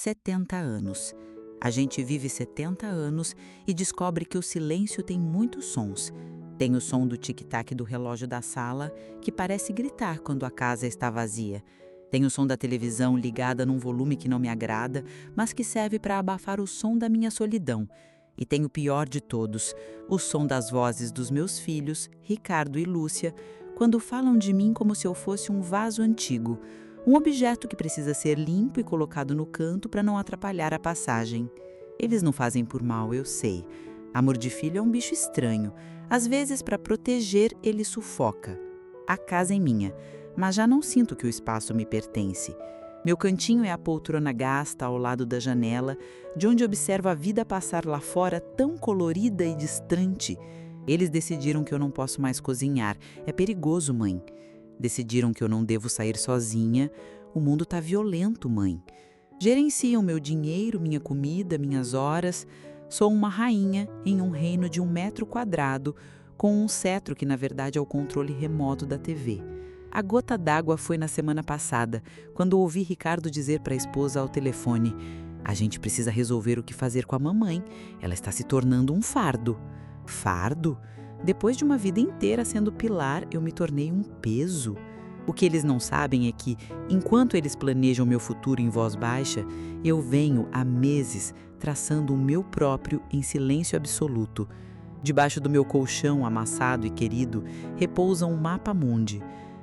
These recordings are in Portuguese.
70 anos. A gente vive 70 anos e descobre que o silêncio tem muitos sons. Tem o som do tic-tac do relógio da sala, que parece gritar quando a casa está vazia. Tem o som da televisão ligada num volume que não me agrada, mas que serve para abafar o som da minha solidão. E tem o pior de todos, o som das vozes dos meus filhos, Ricardo e Lúcia, quando falam de mim como se eu fosse um vaso antigo, um objeto que precisa ser limpo e colocado no canto para não atrapalhar a passagem. Eles não fazem por mal, eu sei. Amor de filho é um bicho estranho. Às vezes, para proteger, ele sufoca. A casa é minha, mas já não sinto que o espaço me pertence. Meu cantinho é a poltrona gasta ao lado da janela, de onde observo a vida passar lá fora tão colorida e distante. Eles decidiram que eu não posso mais cozinhar. É perigoso, mãe. Decidiram que eu não devo sair sozinha. O mundo tá violento, mãe. Gerenciam meu dinheiro, minha comida, minhas horas. Sou uma rainha em um reino de 1 metro quadrado, com um cetro que na verdade é o controle remoto da TV. A gota d'água foi na semana passada, quando ouvi Ricardo dizer para a esposa ao telefone: "A gente precisa resolver o que fazer com a mamãe. Ela está se tornando um fardo." Fardo? Depois de uma vida inteira sendo pilar, eu me tornei um peso. O que eles não sabem é que, enquanto eles planejam meu futuro em voz baixa, eu venho há meses traçando o meu próprio em silêncio absoluto. Debaixo do meu colchão amassado e querido, repousa um mapa mundi.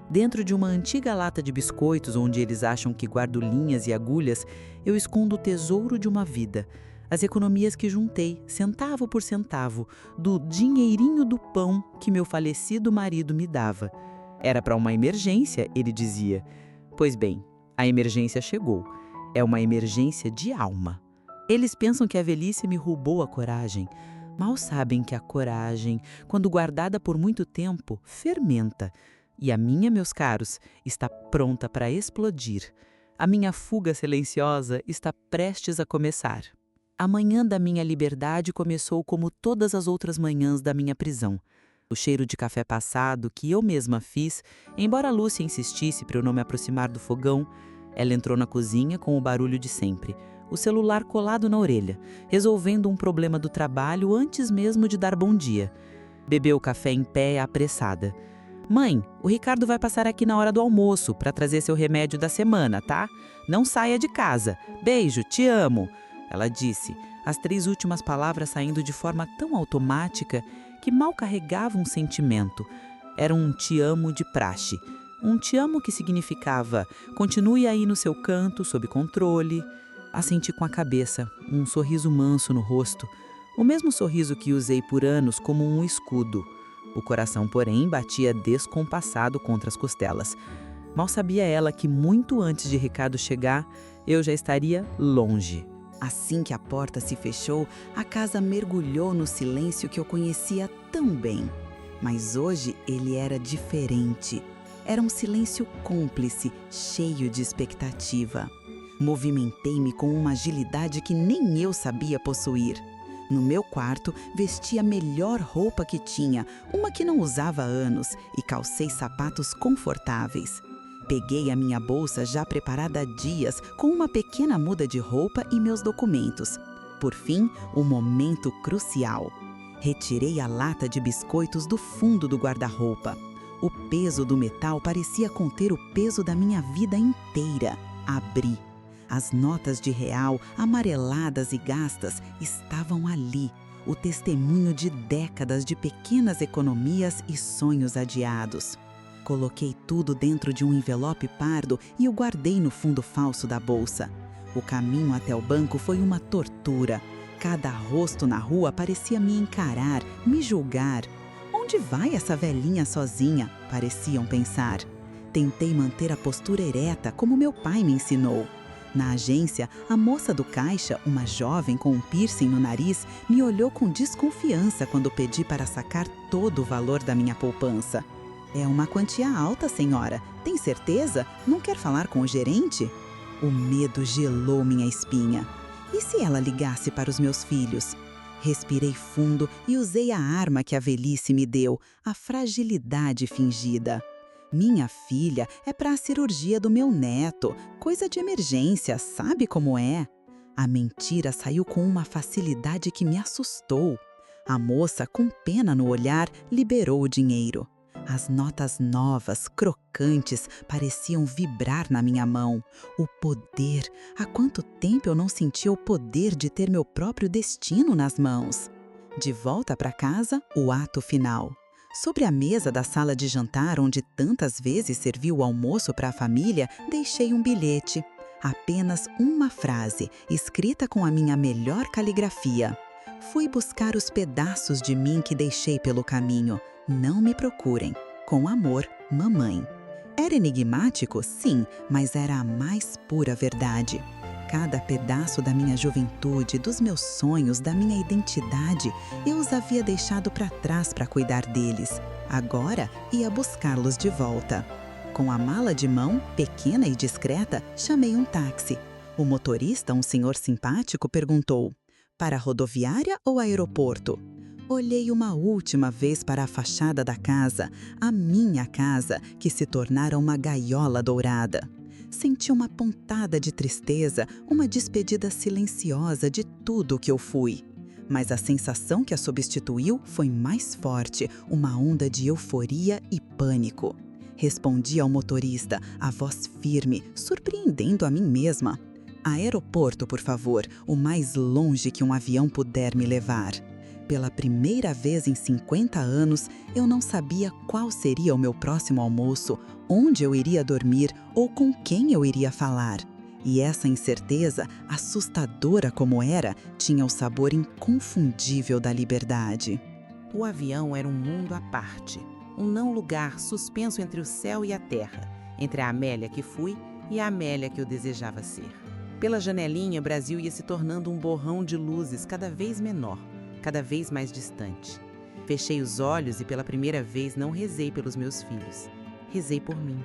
Dentro de uma antiga lata de biscoitos onde eles acham que guardo linhas e agulhas, eu escondo o tesouro de uma vida. As economias que juntei, centavo por centavo, do dinheirinho do pão que meu falecido marido me dava. Era para uma emergência, ele dizia. Pois bem, a emergência chegou. É uma emergência de alma. Eles pensam que a velhice me roubou a coragem. Mal sabem que a coragem, quando guardada por muito tempo, fermenta. E a minha, meus caros, está pronta para explodir. A minha fuga silenciosa está prestes a começar. A manhã da minha liberdade começou como todas as outras manhãs da minha prisão. O cheiro de café passado que eu mesma fiz, embora Lúcia insistisse para eu não me aproximar do fogão, ela entrou na cozinha com o barulho de sempre, o celular colado na orelha, resolvendo um problema do trabalho antes mesmo de dar bom dia. Bebeu o café em pé, apressada. "Mãe, o Ricardo vai passar aqui na hora do almoço para trazer seu remédio da semana, tá? Não saia de casa. Beijo, te amo." Ela disse, as 3 últimas palavras saindo de forma tão automática que mal carregavam um sentimento. Era um te amo de praxe. Um te amo que significava continue aí no seu canto, sob controle. Assenti com a cabeça, um sorriso manso no rosto. O mesmo sorriso que usei por anos como um escudo. O coração, porém, batia descompassado contra as costelas. Mal sabia ela que muito antes de Ricardo chegar, eu já estaria longe. Assim que a porta se fechou, a casa mergulhou no silêncio que eu conhecia tão bem. Mas hoje ele era diferente. Era um silêncio cúmplice, cheio de expectativa. Movimentei-me com uma agilidade que nem eu sabia possuir. No meu quarto, vesti a melhor roupa que tinha, uma que não usava há anos, e calcei sapatos confortáveis. Peguei a minha bolsa já preparada há dias, com uma pequena muda de roupa e meus documentos. Por fim, o momento crucial. Retirei a lata de biscoitos do fundo do guarda-roupa. O peso do metal parecia conter o peso da minha vida inteira. Abri. As notas de real, amareladas e gastas, estavam ali. O testemunho de décadas de pequenas economias e sonhos adiados. Coloquei tudo dentro de um envelope pardo e o guardei no fundo falso da bolsa. O caminho até o banco foi uma tortura. Cada rosto na rua parecia me encarar, me julgar. Onde vai essa velhinha sozinha? Pareciam pensar. Tentei manter a postura ereta como meu pai me ensinou. Na agência, a moça do caixa, uma jovem com um piercing no nariz, me olhou com desconfiança quando pedi para sacar todo o valor da minha poupança. "É uma quantia alta, senhora. Tem certeza? Não quer falar com o gerente?" O medo gelou minha espinha. E se ela ligasse para os meus filhos? Respirei fundo e usei a arma que a velhice me deu, a fragilidade fingida. "Minha filha, é para a cirurgia do meu neto. Coisa de emergência, sabe como é?" A mentira saiu com uma facilidade que me assustou. A moça, com pena no olhar, liberou o dinheiro. As notas novas, crocantes, pareciam vibrar na minha mão. O poder! Há quanto tempo eu não sentia o poder de ter meu próprio destino nas mãos? De volta para casa, o ato final. Sobre a mesa da sala de jantar, onde tantas vezes servi o almoço para a família, deixei um bilhete. Apenas uma frase, escrita com a minha melhor caligrafia. Fui buscar os pedaços de mim que deixei pelo caminho. Não me procurem. Com amor, mamãe. Era enigmático, sim, mas era a mais pura verdade. Cada pedaço da minha juventude, dos meus sonhos, da minha identidade, eu os havia deixado para trás para cuidar deles. Agora ia buscá-los de volta. Com a mala de mão, pequena e discreta, chamei um táxi. O motorista, um senhor simpático, perguntou: para a rodoviária ou aeroporto? Olhei uma última vez para a fachada da casa, a minha casa, que se tornara uma gaiola dourada. Senti uma pontada de tristeza, uma despedida silenciosa de tudo o que eu fui. Mas a sensação que a substituiu foi mais forte, uma onda de euforia e pânico. Respondi ao motorista, a voz firme, surpreendendo a mim mesma. Aeroporto, por favor, o mais longe que um avião puder me levar. Pela primeira vez em 50 anos, eu não sabia qual seria o meu próximo almoço, onde eu iria dormir ou com quem eu iria falar. E essa incerteza, assustadora como era, tinha o sabor inconfundível da liberdade. O avião era um mundo à parte, um não-lugar suspenso entre o céu e a terra, entre a Amélia que fui e a Amélia que eu desejava ser. Pela janelinha, o Brasil ia se tornando um borrão de luzes cada vez menor, cada vez mais distante. Fechei os olhos e pela primeira vez não rezei pelos meus filhos. Rezei por mim.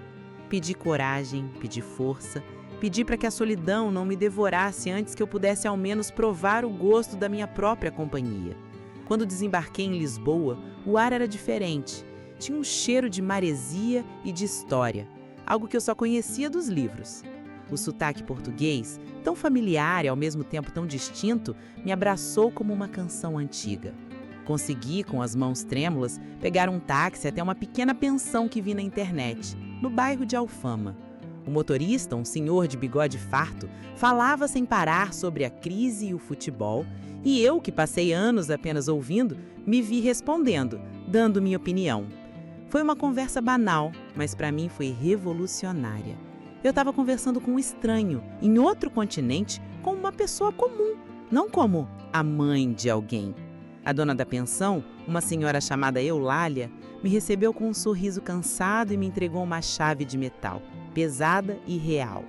Pedi coragem, pedi força, pedi para que a solidão não me devorasse antes que eu pudesse ao menos provar o gosto da minha própria companhia. Quando desembarquei em Lisboa, o ar era diferente. Tinha um cheiro de maresia e de história, algo que eu só conhecia dos livros. O sotaque português, tão familiar e ao mesmo tempo tão distinto, me abraçou como uma canção antiga. Consegui, com as mãos trêmulas, pegar um táxi até uma pequena pensão que vi na internet, no bairro de Alfama. O motorista, um senhor de bigode farto, falava sem parar sobre a crise e o futebol, e eu, que passei anos apenas ouvindo, me vi respondendo, dando minha opinião. Foi uma conversa banal, mas para mim foi revolucionária. Eu estava conversando com um estranho, em outro continente, como uma pessoa comum, não como a mãe de alguém. A dona da pensão, uma senhora chamada Eulália, me recebeu com um sorriso cansado e me entregou uma chave de metal, pesada e real.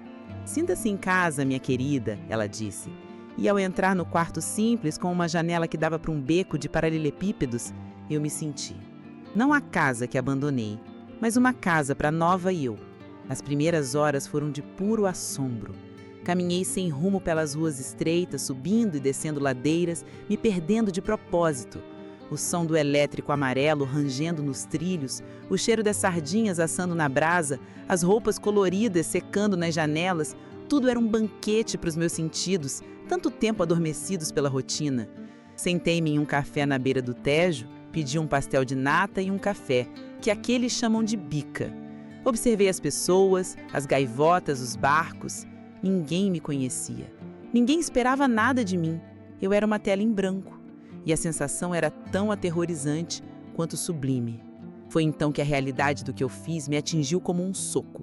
"Sinta-se em casa, minha querida", ela disse. E ao entrar no quarto simples, com uma janela que dava para um beco de paralelepípedos, eu me senti. Não a casa que abandonei, mas uma casa para nova eu. As primeiras horas foram de puro assombro. Caminhei sem rumo pelas ruas estreitas, subindo e descendo ladeiras, me perdendo de propósito. O som do elétrico amarelo rangendo nos trilhos, o cheiro das sardinhas assando na brasa, as roupas coloridas secando nas janelas, tudo era um banquete para os meus sentidos, tanto tempo adormecidos pela rotina. Sentei-me em um café na beira do Tejo, pedi um pastel de nata e um café, que aqueles chamam de bica. Observei as pessoas, as gaivotas, os barcos. Ninguém me conhecia. Ninguém esperava nada de mim. Eu era uma tela em branco. E a sensação era tão aterrorizante quanto sublime. Foi então que a realidade do que eu fiz me atingiu como um soco.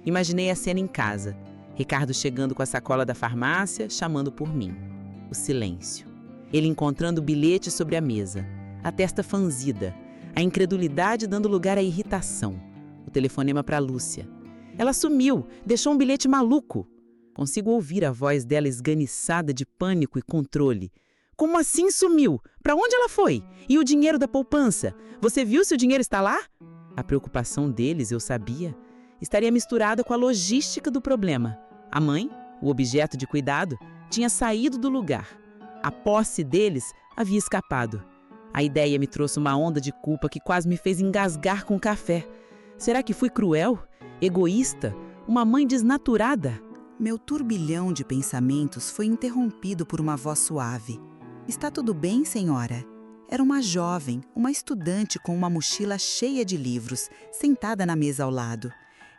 Imaginei a cena em casa. Ricardo chegando com a sacola da farmácia, chamando por mim. O silêncio. Ele encontrando o bilhete sobre a mesa. A testa franzida. A incredulidade dando lugar à irritação. O telefonema para Lúcia. Ela sumiu, deixou um bilhete maluco. Consigo ouvir a voz dela esganiçada de pânico e controle. Como assim sumiu? Para onde ela foi? E o dinheiro da poupança? Você viu se o dinheiro está lá? A preocupação deles, eu sabia, estaria misturada com a logística do problema. A mãe, o objeto de cuidado, tinha saído do lugar. A posse deles havia escapado. A ideia me trouxe uma onda de culpa que quase me fez engasgar com café. Será que fui cruel? Egoísta? Uma mãe desnaturada? Meu turbilhão de pensamentos foi interrompido por uma voz suave. Está tudo bem, senhora? Era uma jovem, uma estudante com uma mochila cheia de livros, sentada na mesa ao lado.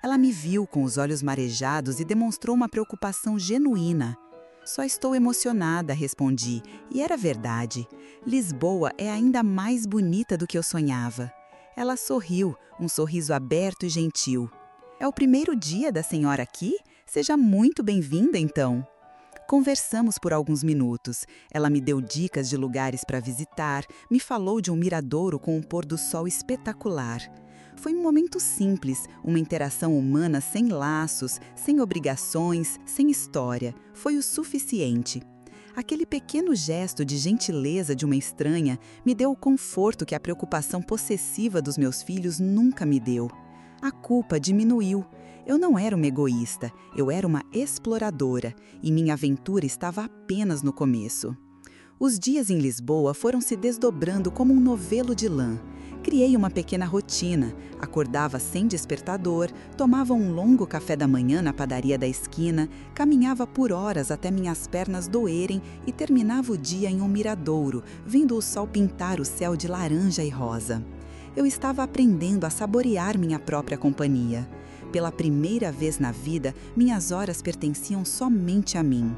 Ela me viu com os olhos marejados e demonstrou uma preocupação genuína. Só estou emocionada, respondi, e era verdade. Lisboa é ainda mais bonita do que eu sonhava. Ela sorriu, um sorriso aberto e gentil. É o primeiro dia da senhora aqui? Seja muito bem-vinda, então. Conversamos por alguns minutos. Ela me deu dicas de lugares para visitar, me falou de um miradouro com um pôr do sol espetacular. Foi um momento simples, uma interação humana sem laços, sem obrigações, sem história. Foi o suficiente. Aquele pequeno gesto de gentileza de uma estranha me deu o conforto que a preocupação possessiva dos meus filhos nunca me deu. A culpa diminuiu. Eu não era uma egoísta, eu era uma exploradora e minha aventura estava apenas no começo. Os dias em Lisboa foram se desdobrando como um novelo de lã. Criei uma pequena rotina, acordava sem despertador, tomava um longo café da manhã na padaria da esquina, caminhava por horas até minhas pernas doerem e terminava o dia em um miradouro, vendo o sol pintar o céu de laranja e rosa. Eu estava aprendendo a saborear minha própria companhia. Pela primeira vez na vida, minhas horas pertenciam somente a mim.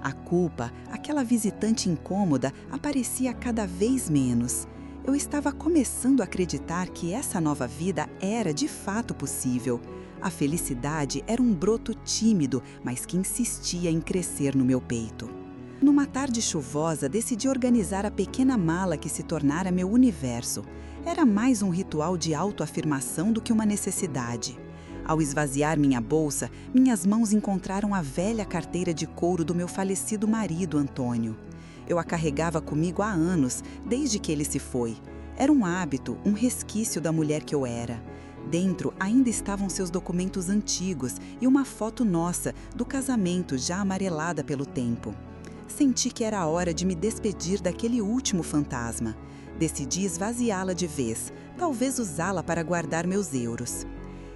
A culpa, aquela visitante incômoda, aparecia cada vez menos. Eu estava começando a acreditar que essa nova vida era de fato possível. A felicidade era um broto tímido, mas que insistia em crescer no meu peito. Numa tarde chuvosa, decidi organizar a pequena mala que se tornara meu universo. Era mais um ritual de autoafirmação do que uma necessidade. Ao esvaziar minha bolsa, minhas mãos encontraram a velha carteira de couro do meu falecido marido, Antônio. Eu a carregava comigo há anos, desde que ele se foi. Era um hábito, um resquício da mulher que eu era. Dentro ainda estavam seus documentos antigos e uma foto nossa, do casamento já amarelada pelo tempo. Senti que era a hora de me despedir daquele último fantasma. Decidi esvaziá-la de vez, talvez usá-la para guardar meus euros.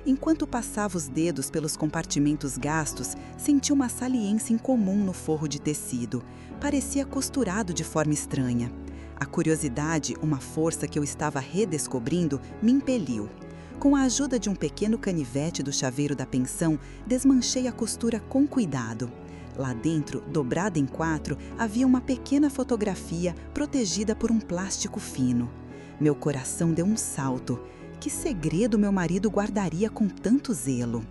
Enquanto passava os dedos pelos compartimentos gastos, senti uma saliência incomum no forro de tecido. Parecia costurado de forma estranha. A curiosidade, uma força que eu estava redescobrindo, me impeliu. Com a ajuda de um pequeno canivete do chaveiro da pensão, desmanchei a costura com cuidado. Lá dentro, dobrada em 4, havia uma pequena fotografia protegida por um plástico fino. Meu coração deu um salto. Que segredo meu marido guardaria com tanto zelo?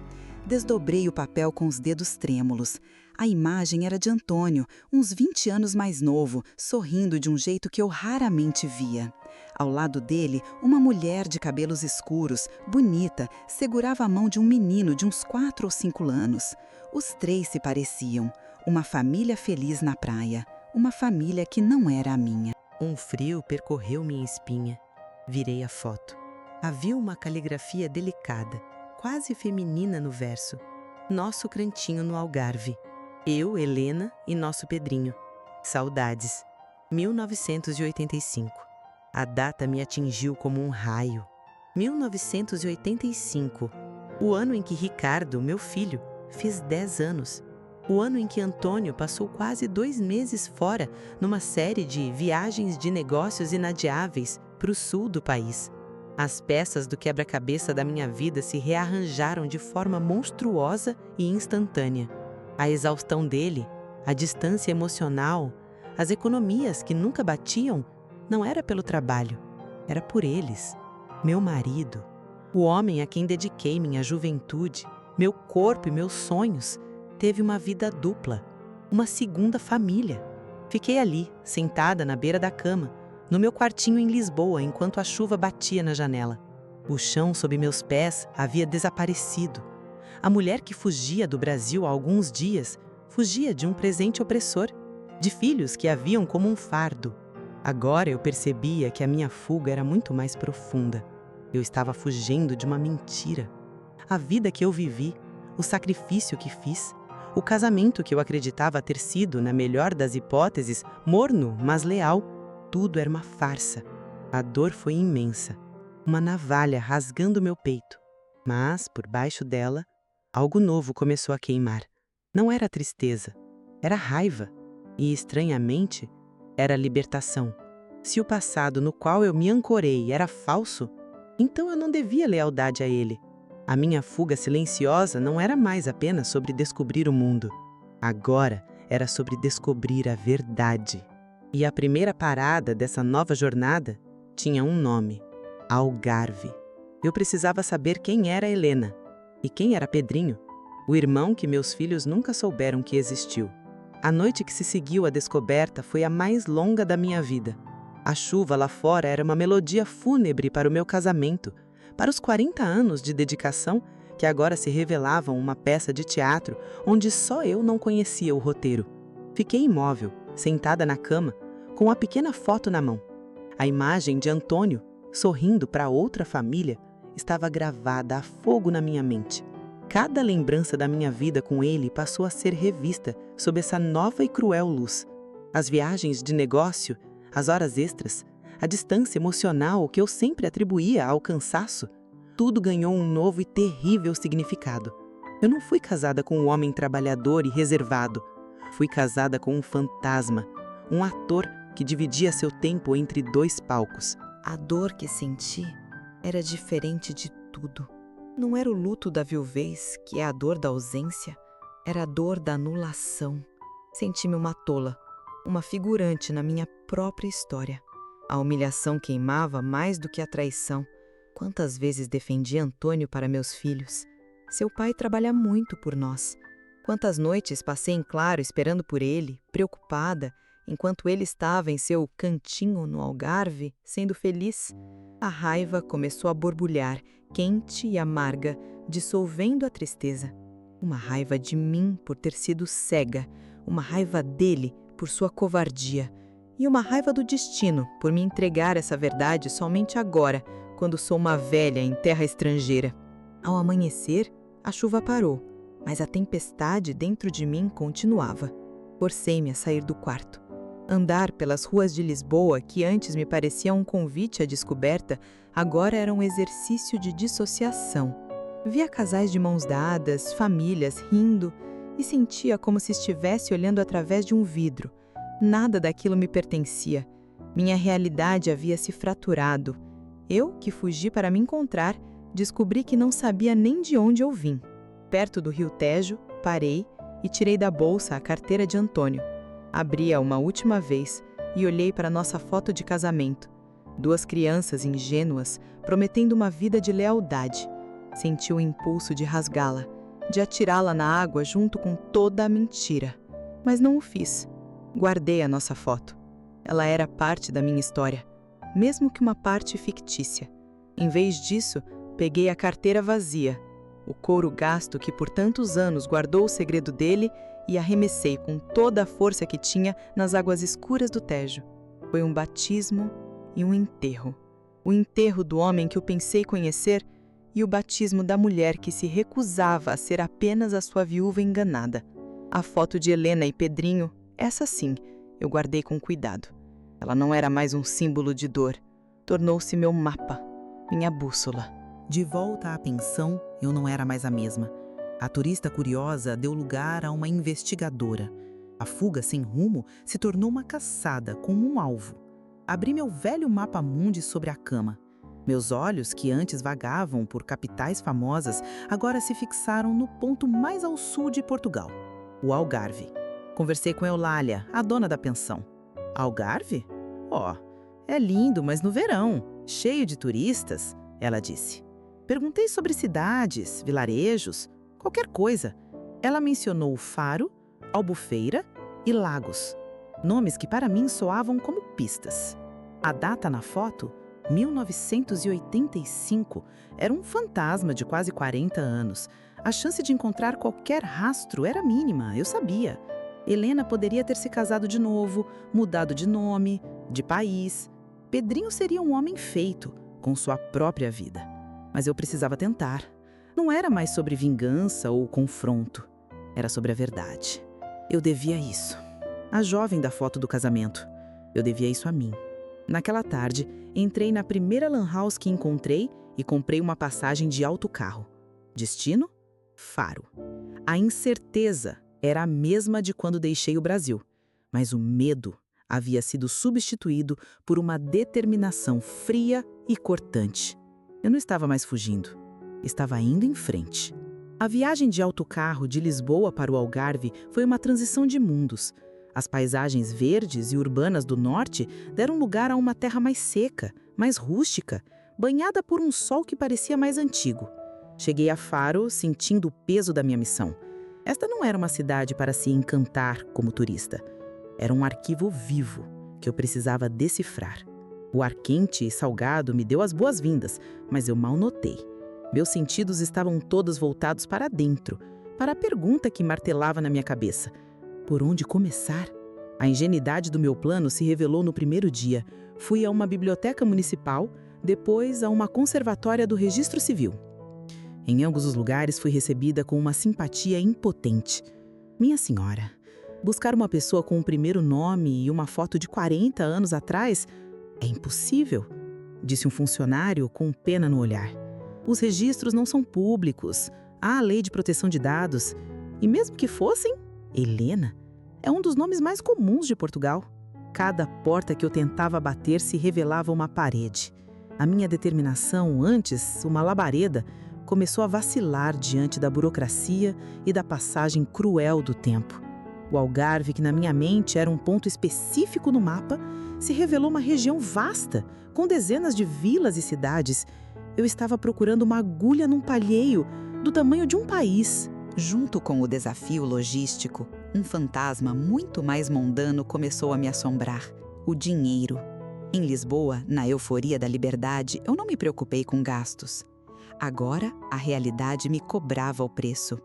Desdobrei o papel com os dedos trêmulos. A imagem era de Antônio, uns 20 anos mais novo, sorrindo de um jeito que eu raramente via. Ao lado dele, uma mulher de cabelos escuros, bonita, segurava a mão de um menino de uns 4 ou 5 anos. Os três se pareciam. Uma família feliz na praia. Uma família que não era a minha. Um frio percorreu minha espinha. Virei a foto. Havia uma caligrafia delicada, quase feminina no verso. Nosso cantinho no Algarve. Eu, Helena e nosso Pedrinho. Saudades. 1985. A data me atingiu como um raio. 1985. O ano em que Ricardo, meu filho, fez 10 anos. O ano em que Antônio passou quase 2 meses fora, numa série de viagens de negócios inadiáveis para o sul do país. As peças do quebra-cabeça da minha vida se rearranjaram de forma monstruosa e instantânea. A exaustão dele, a distância emocional, as economias que nunca batiam, não era pelo trabalho, era por eles. Meu marido, o homem a quem dediquei minha juventude, meu corpo e meus sonhos, teve uma vida dupla, uma segunda família. Fiquei ali, sentada na beira da cama, no meu quartinho em Lisboa, enquanto a chuva batia na janela. O chão sob meus pés havia desaparecido. A mulher que fugia do Brasil há alguns dias, fugia de um presente opressor, de filhos que a viam como um fardo. Agora eu percebia que a minha fuga era muito mais profunda. Eu estava fugindo de uma mentira. A vida que eu vivi, o sacrifício que fiz, o casamento que eu acreditava ter sido, na melhor das hipóteses, morno, mas leal, tudo era uma farsa. A dor foi imensa, uma navalha rasgando meu peito. Mas, por baixo dela, algo novo começou a queimar. Não era tristeza, era raiva. E, estranhamente, era libertação. Se o passado no qual eu me ancorei era falso, então eu não devia lealdade a ele. A minha fuga silenciosa não era mais apenas sobre descobrir o mundo. Agora era sobre descobrir a verdade. E a primeira parada dessa nova jornada tinha um nome: Algarve. Eu precisava saber quem era Helena e quem era Pedrinho, o irmão que meus filhos nunca souberam que existiu. A noite que se seguiu à descoberta foi a mais longa da minha vida. A chuva lá fora era uma melodia fúnebre para o meu casamento, para os 40 anos de dedicação que agora se revelavam uma peça de teatro onde só eu não conhecia o roteiro. Fiquei imóvel, sentada na cama, com uma pequena foto na mão. A imagem de Antônio, sorrindo para outra família, estava gravada a fogo na minha mente. Cada lembrança da minha vida com ele passou a ser revista sob essa nova e cruel luz. As viagens de negócio, as horas extras, a distância emocional que eu sempre atribuía ao cansaço, tudo ganhou um novo e terrível significado. Eu não fui casada com um homem trabalhador e reservado. Fui casada com um fantasma, um ator que dividia seu tempo entre dois palcos. A dor que senti era diferente de tudo. Não era o luto da viuvez, que é a dor da ausência, era a dor da anulação. Senti-me uma tola, uma figurante na minha própria história. A humilhação queimava mais do que a traição. Quantas vezes defendi Antônio para meus filhos? Seu pai trabalha muito por nós. Quantas noites passei em claro esperando por ele, preocupada, enquanto ele estava em seu cantinho no Algarve, sendo feliz. A raiva começou a borbulhar, quente e amarga, dissolvendo a tristeza. Uma raiva de mim por ter sido cega, uma raiva dele por sua covardia, e uma raiva do destino por me entregar essa verdade somente agora, quando sou uma velha em terra estrangeira. Ao amanhecer, a chuva parou, mas a tempestade dentro de mim continuava. Forcei-me a sair do quarto. Andar pelas ruas de Lisboa, que antes me parecia um convite à descoberta, agora era um exercício de dissociação. Via casais de mãos dadas, famílias rindo, e sentia como se estivesse olhando através de um vidro. Nada daquilo me pertencia. Minha realidade havia se fraturado. Eu, que fugi para me encontrar, descobri que não sabia nem de onde eu vim. Perto do rio Tejo, parei e tirei da bolsa a carteira de Antônio. Abri-a uma última vez e olhei para nossa foto de casamento. 2 crianças ingênuas prometendo uma vida de lealdade. Senti o impulso de rasgá-la, de atirá-la na água junto com toda a mentira. Mas não o fiz. Guardei a nossa foto. Ela era parte da minha história, mesmo que uma parte fictícia. Em vez disso, peguei a carteira vazia, o couro gasto que por tantos anos guardou o segredo dele, e arremessei com toda a força que tinha nas águas escuras do Tejo. Foi um batismo e um enterro. O enterro do homem que eu pensei conhecer e o batismo da mulher que se recusava a ser apenas a sua viúva enganada. A foto de Helena e Pedrinho, essa sim, eu guardei com cuidado. Ela não era mais um símbolo de dor. Tornou-se meu mapa, minha bússola. De volta à pensão, eu não era mais a mesma. A turista curiosa deu lugar a uma investigadora. A fuga sem rumo se tornou uma caçada com um alvo. Abri meu velho mapa mundi sobre a cama. Meus olhos, que antes vagavam por capitais famosas, agora se fixaram no ponto mais ao sul de Portugal, o Algarve. Conversei com Eulália, a dona da pensão. Algarve? É lindo, mas no verão, cheio de turistas, ela disse. Perguntei sobre cidades, vilarejos, qualquer coisa. Ela mencionou Faro, Albufeira e Lagos, nomes que para mim soavam como pistas. A data na foto, 1985, era um fantasma de quase 40 anos. A chance de encontrar qualquer rastro era mínima, eu sabia. Helena poderia ter se casado de novo, mudado de nome, de país. Pedrinho seria um homem feito, com sua própria vida. Mas eu precisava tentar. Não era mais sobre vingança ou confronto. Era sobre a verdade. Eu devia isso. A jovem da foto do casamento. Eu devia isso a mim. Naquela tarde, entrei na primeira lan house que encontrei e comprei uma passagem de autocarro. Destino? Faro. A incerteza era a mesma de quando deixei o Brasil, mas o medo havia sido substituído por uma determinação fria e cortante. Eu não estava mais fugindo, estava indo em frente. A viagem de autocarro de Lisboa para o Algarve foi uma transição de mundos. As paisagens verdes e urbanas do norte deram lugar a uma terra mais seca, mais rústica, banhada por um sol que parecia mais antigo. Cheguei a Faro sentindo o peso da minha missão. Esta não era uma cidade para se encantar como turista. Era um arquivo vivo que eu precisava decifrar. O ar quente e salgado me deu as boas-vindas, mas eu mal notei. Meus sentidos estavam todos voltados para dentro, para a pergunta que martelava na minha cabeça. Por onde começar? A ingenuidade do meu plano se revelou no primeiro dia. Fui a uma biblioteca municipal, depois a uma conservatória do Registro Civil. Em ambos os lugares fui recebida com uma simpatia impotente. Minha senhora, buscar uma pessoa com um primeiro nome e uma foto de 40 anos atrás é impossível, disse um funcionário com pena no olhar. Os registros não são públicos, há a lei de proteção de dados. E mesmo que fossem, Helena é um dos nomes mais comuns de Portugal. Cada porta que eu tentava bater se revelava uma parede. A minha determinação, antes uma labareda, começou a vacilar diante da burocracia e da passagem cruel do tempo. O Algarve, que na minha mente era um ponto específico no mapa, se revelou uma região vasta, com dezenas de vilas e cidades. Eu estava procurando uma agulha num palheiro do tamanho de um país. Junto com o desafio logístico, um fantasma muito mais mundano começou a me assombrar: o dinheiro. Em Lisboa, na euforia da liberdade, eu não me preocupei com gastos. Agora, a realidade me cobrava o preço.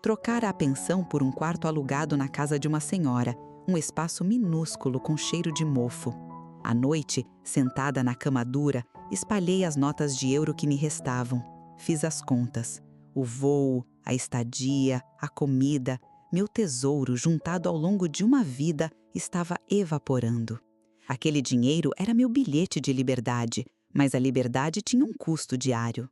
Trocara a pensão por um quarto alugado na casa de uma senhora, um espaço minúsculo com cheiro de mofo. À noite, sentada na cama dura, espalhei as notas de euro que me restavam. Fiz as contas. O voo, a estadia, a comida, meu tesouro juntado ao longo de uma vida estava evaporando. Aquele dinheiro era meu bilhete de liberdade, mas a liberdade tinha um custo diário.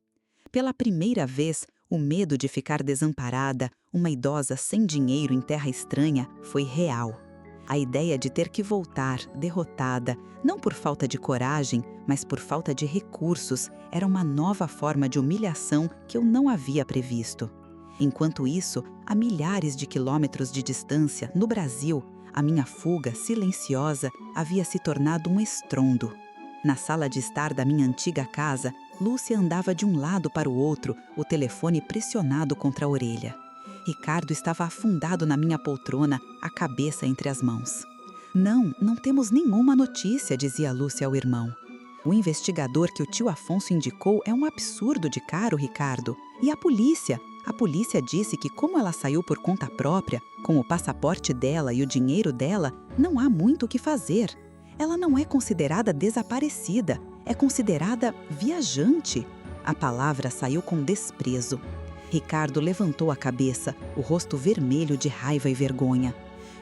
Pela primeira vez, o medo de ficar desamparada, uma idosa sem dinheiro em terra estranha, foi real. A ideia de ter que voltar, derrotada, não por falta de coragem, mas por falta de recursos, era uma nova forma de humilhação que eu não havia previsto. Enquanto isso, a milhares de quilômetros de distância, no Brasil, a minha fuga silenciosa havia se tornado um estrondo. Na sala de estar da minha antiga casa, Lúcia andava de um lado para o outro, o telefone pressionado contra a orelha. Ricardo estava afundado na minha poltrona, a cabeça entre as mãos. Não temos nenhuma notícia, dizia Lúcia ao irmão. O investigador que o tio Afonso indicou é um absurdo de caro, Ricardo. E a polícia? A polícia disse que, como ela saiu por conta própria, com o passaporte dela e o dinheiro dela, não há muito o que fazer. Ela não é considerada desaparecida, é considerada viajante. A palavra saiu com desprezo. Ricardo levantou a cabeça, o rosto vermelho de raiva e vergonha.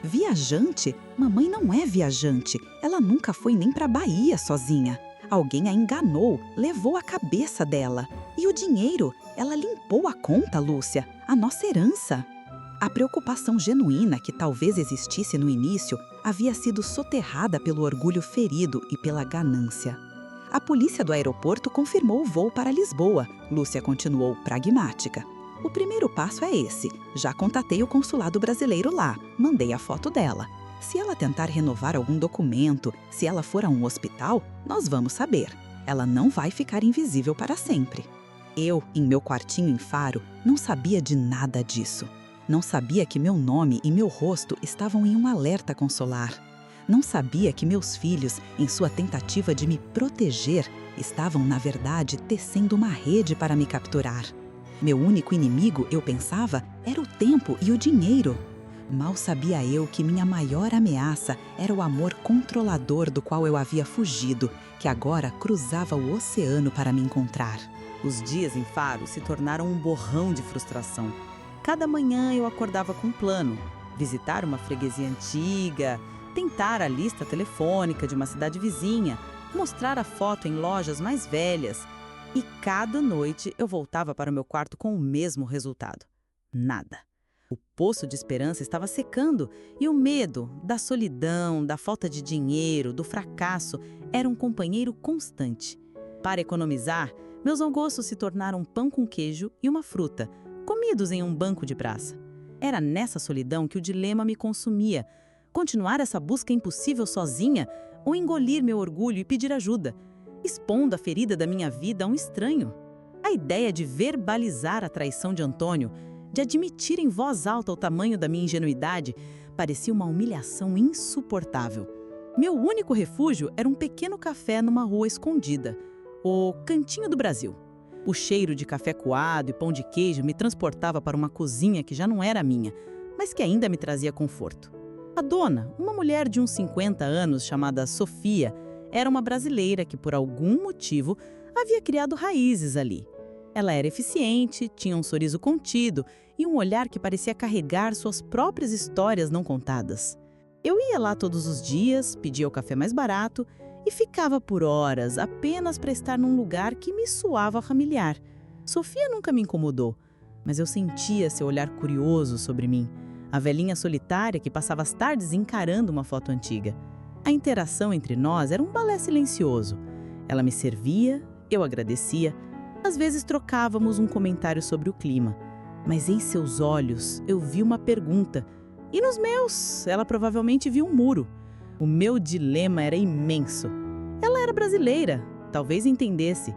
Viajante? Mamãe não é viajante. Ela nunca foi nem para a Bahia sozinha. Alguém a enganou, levou a cabeça dela. E o dinheiro? Ela limpou a conta, Lúcia, a nossa herança. A preocupação genuína que talvez existisse no início havia sido soterrada pelo orgulho ferido e pela ganância. A polícia do aeroporto confirmou o voo para Lisboa, Lúcia continuou pragmática. O primeiro passo é esse. Já contatei o consulado brasileiro lá, mandei a foto dela. Se ela tentar renovar algum documento, se ela for a um hospital, nós vamos saber. Ela não vai ficar invisível para sempre. Eu, em meu quartinho em Faro, não sabia de nada disso. Não sabia que meu nome e meu rosto estavam em um alerta consular. Não sabia que meus filhos, em sua tentativa de me proteger, estavam, na verdade, tecendo uma rede para me capturar. Meu único inimigo, eu pensava, era o tempo e o dinheiro. Mal sabia eu que minha maior ameaça era o amor controlador do qual eu havia fugido, que agora cruzava o oceano para me encontrar. Os dias em Faro se tornaram um borrão de frustração. Cada manhã eu acordava com um plano: visitar uma freguesia antiga, tentar a lista telefônica de uma cidade vizinha, mostrar a foto em lojas mais velhas. E cada noite eu voltava para o meu quarto com o mesmo resultado: nada. O poço de esperança estava secando e o medo da solidão, da falta de dinheiro, do fracasso era um companheiro constante. Para economizar, meus almoços se tornaram pão com queijo e uma fruta, comidos em um banco de praça. Era nessa solidão que o dilema me consumia. Continuar essa busca impossível sozinha ou engolir meu orgulho e pedir ajuda, expondo a ferida da minha vida a um estranho. A ideia de verbalizar a traição de Antônio, de admitir em voz alta o tamanho da minha ingenuidade, parecia uma humilhação insuportável. Meu único refúgio era um pequeno café numa rua escondida, o Cantinho do Brasil. O cheiro de café coado e pão de queijo me transportava para uma cozinha que já não era minha, mas que ainda me trazia conforto. A dona, uma mulher de uns 50 anos chamada Sofia, era uma brasileira que, por algum motivo, havia criado raízes ali. Ela era eficiente, tinha um sorriso contido e um olhar que parecia carregar suas próprias histórias não contadas. Eu ia lá todos os dias, pedia o café mais barato e ficava por horas apenas para estar num lugar que me soava familiar. Sofia nunca me incomodou, mas eu sentia seu olhar curioso sobre mim, a velhinha solitária que passava as tardes encarando uma foto antiga. A interação entre nós era um balé silencioso. Ela me servia, eu agradecia. Às vezes trocávamos um comentário sobre o clima, mas em seus olhos eu vi uma pergunta, e nos meus ela provavelmente viu um muro. O meu dilema era imenso. Ela era brasileira, talvez entendesse,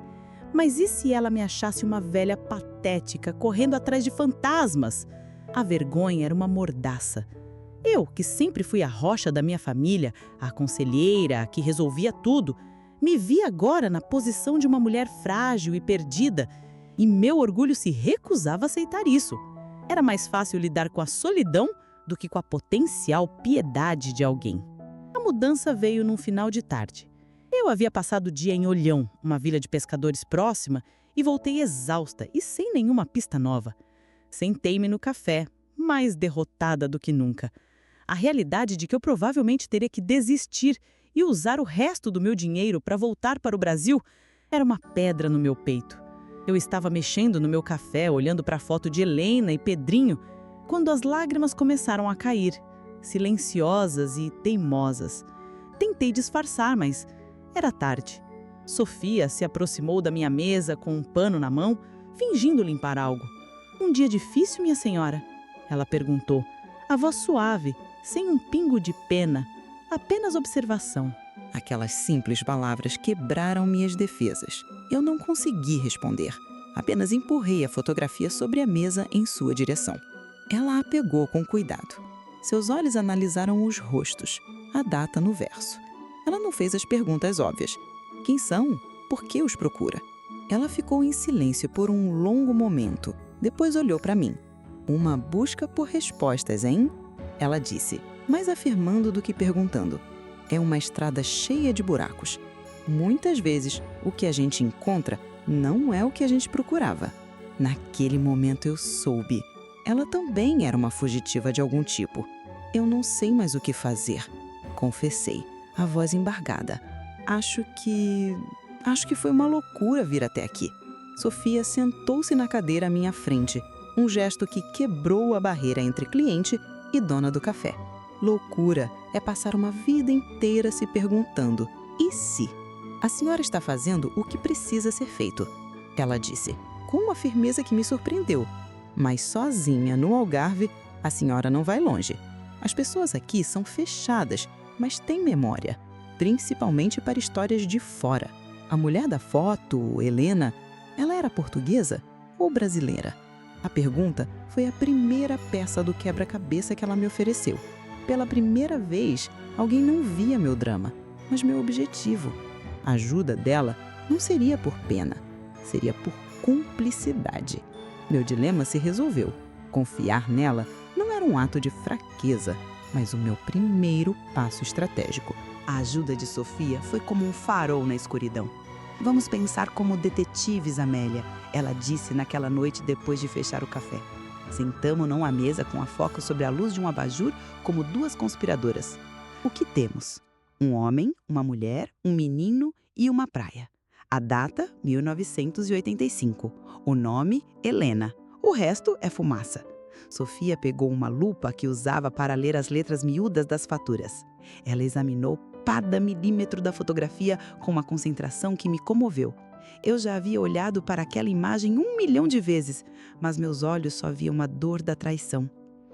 mas e se ela me achasse uma velha patética correndo atrás de fantasmas? A vergonha era uma mordaça. Eu, que sempre fui a rocha da minha família, a conselheira, a que resolvia tudo, me vi agora na posição de uma mulher frágil e perdida, e meu orgulho se recusava a aceitar isso. Era mais fácil lidar com a solidão do que com a potencial piedade de alguém. A mudança veio num final de tarde. Eu havia passado o dia em Olhão, uma vila de pescadores próxima, e voltei exausta e sem nenhuma pista nova. Sentei-me no café, mais derrotada do que nunca. A realidade de que eu provavelmente teria que desistir e usar o resto do meu dinheiro para voltar para o Brasil era uma pedra no meu peito. Eu estava mexendo no meu café, olhando para a foto de Helena e Pedrinho, quando as lágrimas começaram a cair, silenciosas e teimosas. Tentei disfarçar, mas era tarde. Sofia se aproximou da minha mesa com um pano na mão, fingindo limpar algo. "Um dia difícil, minha senhora?" ela perguntou, a voz suave, sem um pingo de pena. Apenas observação. Aquelas simples palavras quebraram minhas defesas. Eu não consegui responder. Apenas empurrei a fotografia sobre a mesa em sua direção. Ela a pegou com cuidado. Seus olhos analisaram os rostos, a data no verso. Ela não fez as perguntas óbvias. Quem são? Por que os procura? Ela ficou em silêncio por um longo momento. Depois olhou para mim. Uma busca por respostas, hein? Ela disse, mais afirmando do que perguntando. É uma estrada cheia de buracos. Muitas vezes, o que a gente encontra não é o que a gente procurava. Naquele momento eu soube. Ela também era uma fugitiva de algum tipo. Eu não sei mais o que fazer. Confessei, a voz embargada. Acho que foi uma loucura vir até aqui. Sofia sentou-se na cadeira à minha frente, um gesto que quebrou a barreira entre cliente e dona do café. Loucura é passar uma vida inteira se perguntando, e se? A senhora está fazendo o que precisa ser feito, ela disse, com uma firmeza que me surpreendeu. Mas sozinha no Algarve, a senhora não vai longe. As pessoas aqui são fechadas, mas têm memória, principalmente para histórias de fora. A mulher da foto, Helena, ela era portuguesa ou brasileira? A pergunta foi a primeira peça do quebra-cabeça que ela me ofereceu. Pela primeira vez, alguém não via meu drama, mas meu objetivo. A ajuda dela não seria por pena, seria por cumplicidade. Meu dilema se resolveu. Confiar nela não era um ato de fraqueza, mas o meu primeiro passo estratégico. A ajuda de Sofia foi como um farol na escuridão. Vamos pensar como detetives, Amélia, ela disse naquela noite depois de fechar o café. Sentamo-nos à mesa com a foco sobre a luz de um abajur como duas conspiradoras. O que temos? Um homem, uma mulher, um menino e uma praia. A data, 1985. O nome, Helena. O resto é fumaça. Sofia pegou uma lupa que usava para ler as letras miúdas das faturas. Ela examinou cada milímetro da fotografia com uma concentração que me comoveu. Eu já havia olhado para aquela imagem 1 milhão de vezes, mas meus olhos só viam a dor da traição.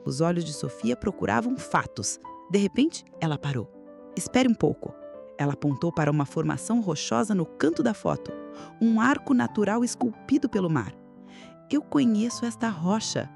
Os olhos de Sofia procuravam fatos. De repente, ela parou. Espere um pouco. Ela apontou para uma formação rochosa no canto da foto, um arco natural esculpido pelo mar. Eu conheço esta rocha.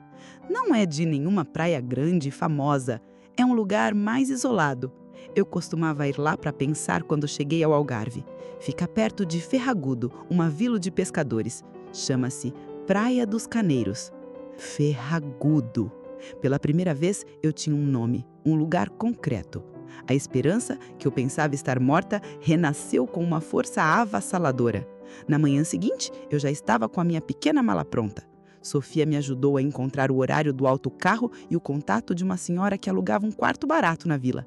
Não é de nenhuma praia grande e famosa. É um lugar mais isolado. Eu costumava ir lá para pensar quando cheguei ao Algarve. Fica perto de Ferragudo, uma vila de pescadores. Chama-se Praia dos Caneiros. Ferragudo. Pela primeira vez, eu tinha um nome, um lugar concreto. A esperança, que eu pensava estar morta, renasceu com uma força avassaladora. Na manhã seguinte, eu já estava com a minha pequena mala pronta. Sofia me ajudou a encontrar o horário do autocarro e o contato de uma senhora que alugava um quarto barato na vila.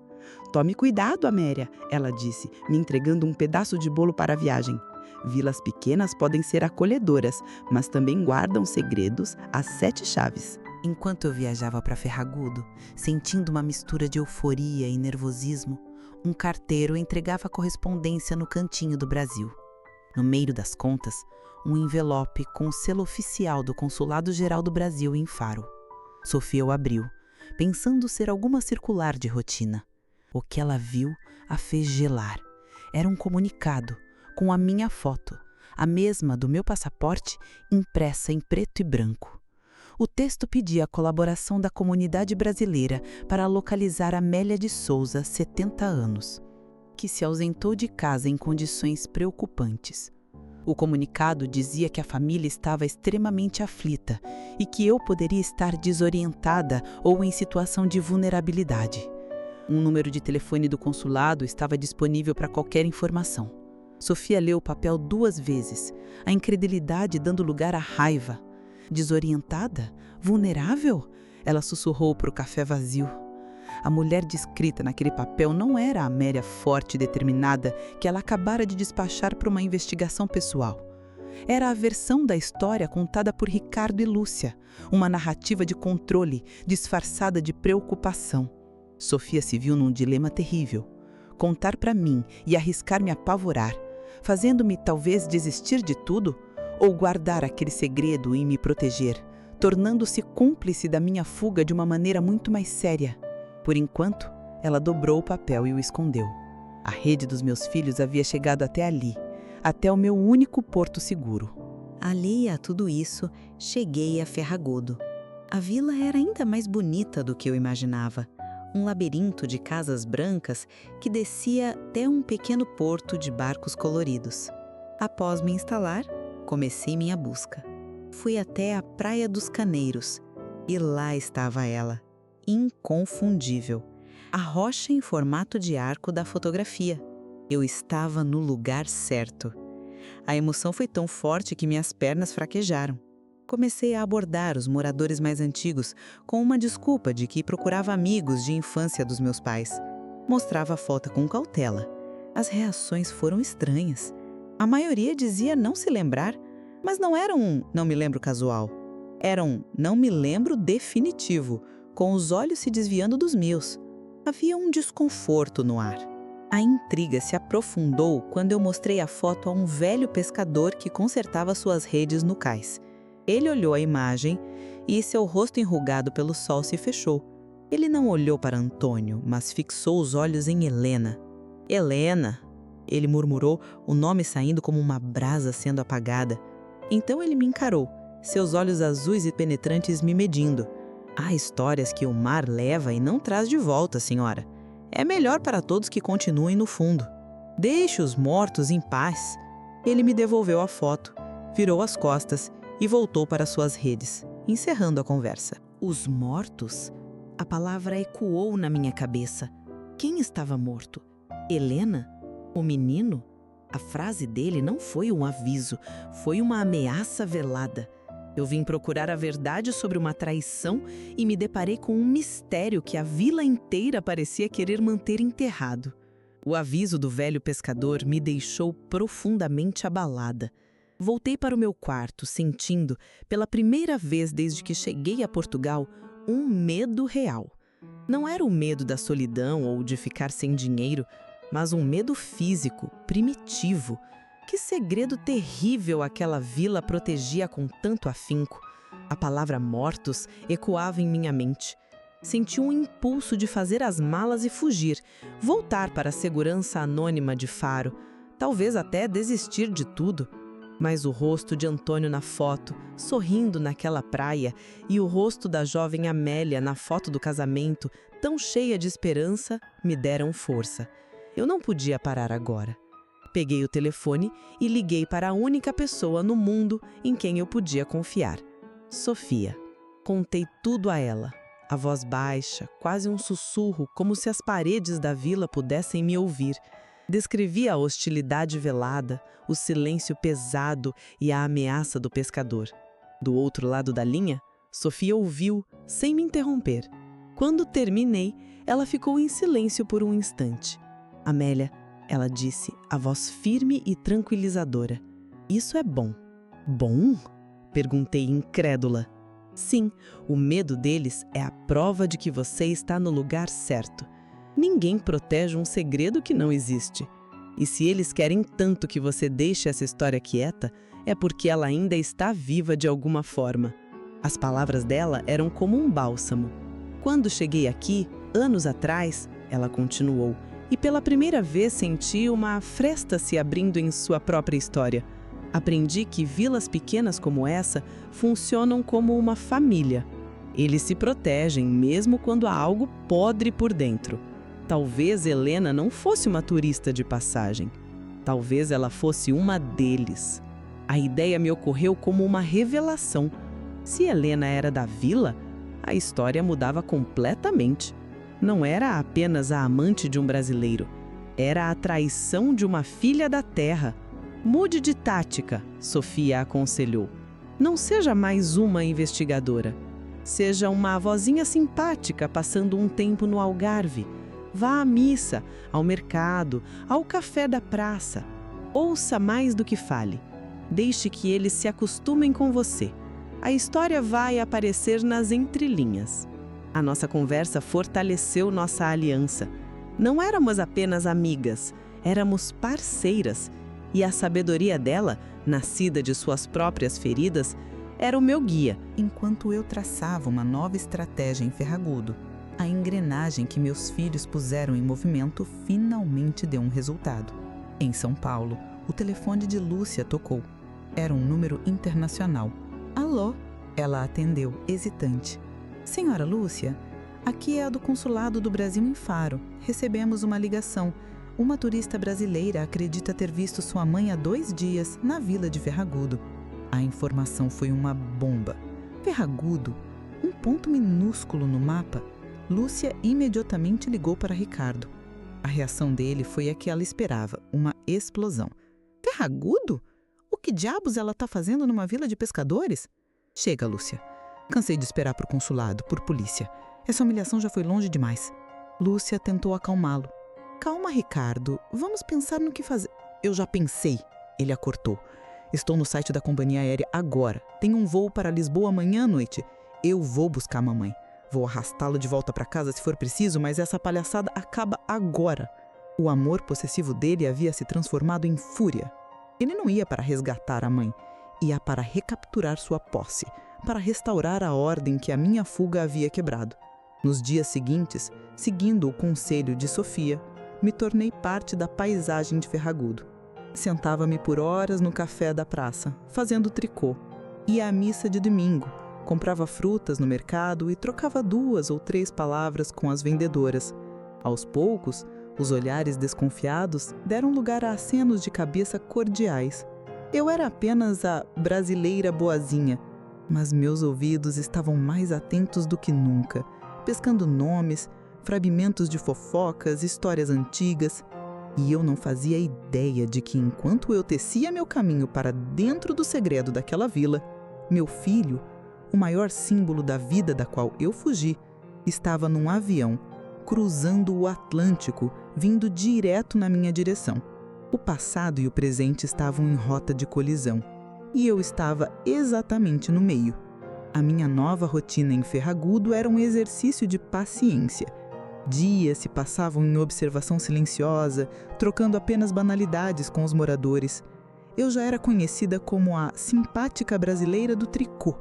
"Tome cuidado, Amélia", ela disse, me entregando um pedaço de bolo para a viagem. Vilas pequenas podem ser acolhedoras, mas também guardam segredos às 7 chaves. Enquanto eu viajava para Ferragudo, sentindo uma mistura de euforia e nervosismo, um carteiro entregava a correspondência no cantinho do Brasil. No meio das contas, um envelope com o selo oficial do Consulado-Geral do Brasil em Faro. Sofia o abriu, pensando ser alguma circular de rotina. O que ela viu a fez gelar. Era um comunicado com a minha foto, a mesma do meu passaporte, impressa em preto e branco. O texto pedia a colaboração da comunidade brasileira para localizar Amélia de Souza, 70 anos, que se ausentou de casa em condições preocupantes. O comunicado dizia que a família estava extremamente aflita e que eu poderia estar desorientada ou em situação de vulnerabilidade. Um número de telefone do consulado estava disponível para qualquer informação. Sofia leu o papel 2 vezes, a incredulidade dando lugar à raiva. Desorientada? Vulnerável? Ela sussurrou para o café vazio. A mulher descrita naquele papel não era a Amélia forte e determinada que ela acabara de despachar para uma investigação pessoal. Era a versão da história contada por Ricardo e Lúcia, uma narrativa de controle disfarçada de preocupação. Sofia se viu num dilema terrível: contar para mim e arriscar me apavorar, fazendo-me talvez desistir de tudo, ou guardar aquele segredo e me proteger, tornando-se cúmplice da minha fuga de uma maneira muito mais séria. Por enquanto, ela dobrou o papel e o escondeu. A rede dos meus filhos havia chegado até ali, até o meu único porto seguro. Ali a tudo isso, cheguei a Ferragudo. A vila era ainda mais bonita do que eu imaginava. Um labirinto de casas brancas que descia até um pequeno porto de barcos coloridos. Após me instalar, comecei minha busca. Fui até a Praia dos Caneiros e lá estava ela, inconfundível. A rocha em formato de arco da fotografia. Eu estava no lugar certo. A emoção foi tão forte que minhas pernas fraquejaram. Comecei a abordar os moradores mais antigos com uma desculpa de que procurava amigos de infância dos meus pais. Mostrava a foto com cautela. As reações foram estranhas. A maioria dizia não se lembrar, mas não era um não me lembro casual. Era um não me lembro definitivo, com os olhos se desviando dos meus. Havia um desconforto no ar. A intriga se aprofundou quando eu mostrei a foto a um velho pescador que consertava suas redes no cais. Ele olhou a imagem e seu rosto enrugado pelo sol se fechou. Ele não olhou para Antônio, mas fixou os olhos em Helena. "Helena!" Ele murmurou, o nome saindo como uma brasa sendo apagada. Então ele me encarou, seus olhos azuis e penetrantes me medindo. "Há histórias que o mar leva e não traz de volta, senhora. É melhor para todos que continuem no fundo. Deixe os mortos em paz." Ele me devolveu a foto, virou as costas e voltou para suas redes, encerrando a conversa. Os mortos? A palavra ecoou na minha cabeça. Quem estava morto? Helena? O menino? A frase dele não foi um aviso, foi uma ameaça velada. Eu vim procurar a verdade sobre uma traição e me deparei com um mistério que a vila inteira parecia querer manter enterrado. O aviso do velho pescador me deixou profundamente abalada. Voltei para o meu quarto, sentindo, pela primeira vez desde que cheguei a Portugal, um medo real. Não era o medo da solidão ou de ficar sem dinheiro, mas um medo físico, primitivo. Que segredo terrível aquela vila protegia com tanto afinco. A palavra mortos ecoava em minha mente. Senti um impulso de fazer as malas e fugir, voltar para a segurança anônima de Faro, talvez até desistir de tudo. Mas o rosto de Antônio na foto, sorrindo naquela praia, e o rosto da jovem Amélia na foto do casamento, tão cheia de esperança, me deram força. Eu não podia parar agora. Peguei o telefone e liguei para a única pessoa no mundo em quem eu podia confiar. Sofia. Contei tudo a ela. A voz baixa, quase um sussurro, como se as paredes da vila pudessem me ouvir. Descrevi a hostilidade velada, o silêncio pesado e a ameaça do pescador. Do outro lado da linha, Sofia ouviu, sem me interromper. Quando terminei, ela ficou em silêncio por um instante. Amélia, ela disse, a voz firme e tranquilizadora. Isso é bom. Bom? Perguntei incrédula. Sim, o medo deles é a prova de que você está no lugar certo. Ninguém protege um segredo que não existe. E se eles querem tanto que você deixe essa história quieta, é porque ela ainda está viva de alguma forma. As palavras dela eram como um bálsamo. Quando cheguei aqui, anos atrás, ela continuou, e pela primeira vez senti uma fresta se abrindo em sua própria história. Aprendi que vilas pequenas como essa funcionam como uma família. Eles se protegem mesmo quando há algo podre por dentro. Talvez Helena não fosse uma turista de passagem. Talvez ela fosse uma deles. A ideia me ocorreu como uma revelação. Se Helena era da vila, a história mudava completamente. Não era apenas a amante de um brasileiro. Era a traição de uma filha da terra. Mude de tática, Sofia aconselhou. Não seja mais uma investigadora. Seja uma vozinha simpática passando um tempo no Algarve. Vá à missa, ao mercado, ao café da praça. Ouça mais do que fale. Deixe que eles se acostumem com você. A história vai aparecer nas entrelinhas. A nossa conversa fortaleceu nossa aliança. Não éramos apenas amigas, éramos parceiras. E a sabedoria dela, nascida de suas próprias feridas, era o meu guia. Enquanto eu traçava uma nova estratégia em Ferragudo, a engrenagem que meus filhos puseram em movimento finalmente deu um resultado. Em São Paulo, o telefone de Lúcia tocou. Era um número internacional. Alô? Ela atendeu, hesitante. Senhora Lúcia, aqui é a do Consulado do Brasil em Faro. Recebemos uma ligação. Uma turista brasileira acredita ter visto sua mãe há 2 dias na vila de Ferragudo. A informação foi uma bomba. Ferragudo, um ponto minúsculo no mapa. Lúcia imediatamente ligou para Ricardo. A reação dele foi a que ela esperava, uma explosão. Ferragudo? O que diabos ela está fazendo numa vila de pescadores? Chega, Lúcia. Cansei de esperar por consulado, por polícia. Essa humilhação já foi longe demais. Lúcia tentou acalmá-lo. Calma, Ricardo. Vamos pensar no que fazer. Eu já pensei. Ele a cortou. Estou no site da companhia aérea agora. Tenho um voo para Lisboa amanhã à noite. Eu vou buscar a mamãe. Vou arrastá-la de volta para casa se for preciso, mas essa palhaçada acaba agora. O amor possessivo dele havia se transformado em fúria. Ele não ia para resgatar a mãe. Ia para recapturar sua posse. Para restaurar a ordem que a minha fuga havia quebrado. Nos dias seguintes, seguindo o conselho de Sofia, me tornei parte da paisagem de Ferragudo. Sentava-me por horas no café da praça, fazendo tricô. Ia à missa de domingo, comprava frutas no mercado e trocava 2 ou 3 palavras com as vendedoras. Aos poucos, os olhares desconfiados deram lugar a acenos de cabeça cordiais. Eu era apenas a brasileira boazinha, mas meus ouvidos estavam mais atentos do que nunca, pescando nomes, fragmentos de fofocas, histórias antigas. E eu não fazia ideia de que enquanto eu tecia meu caminho para dentro do segredo daquela vila, meu filho, o maior símbolo da vida da qual eu fugi, estava num avião, cruzando o Atlântico, vindo direto na minha direção. O passado e o presente estavam em rota de colisão, e eu estava exatamente no meio. A minha nova rotina em Ferragudo era um exercício de paciência. Dias se passavam em observação silenciosa, trocando apenas banalidades com os moradores. Eu já era conhecida como a simpática brasileira do tricô,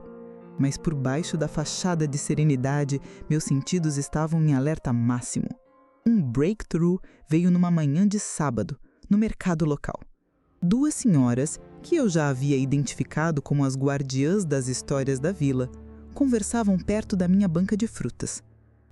mas por baixo da fachada de serenidade, meus sentidos estavam em alerta máximo. Um breakthrough veio numa manhã de sábado, no mercado local. Duas senhoras, que eu já havia identificado como as guardiãs das histórias da vila, conversavam perto da minha banca de frutas.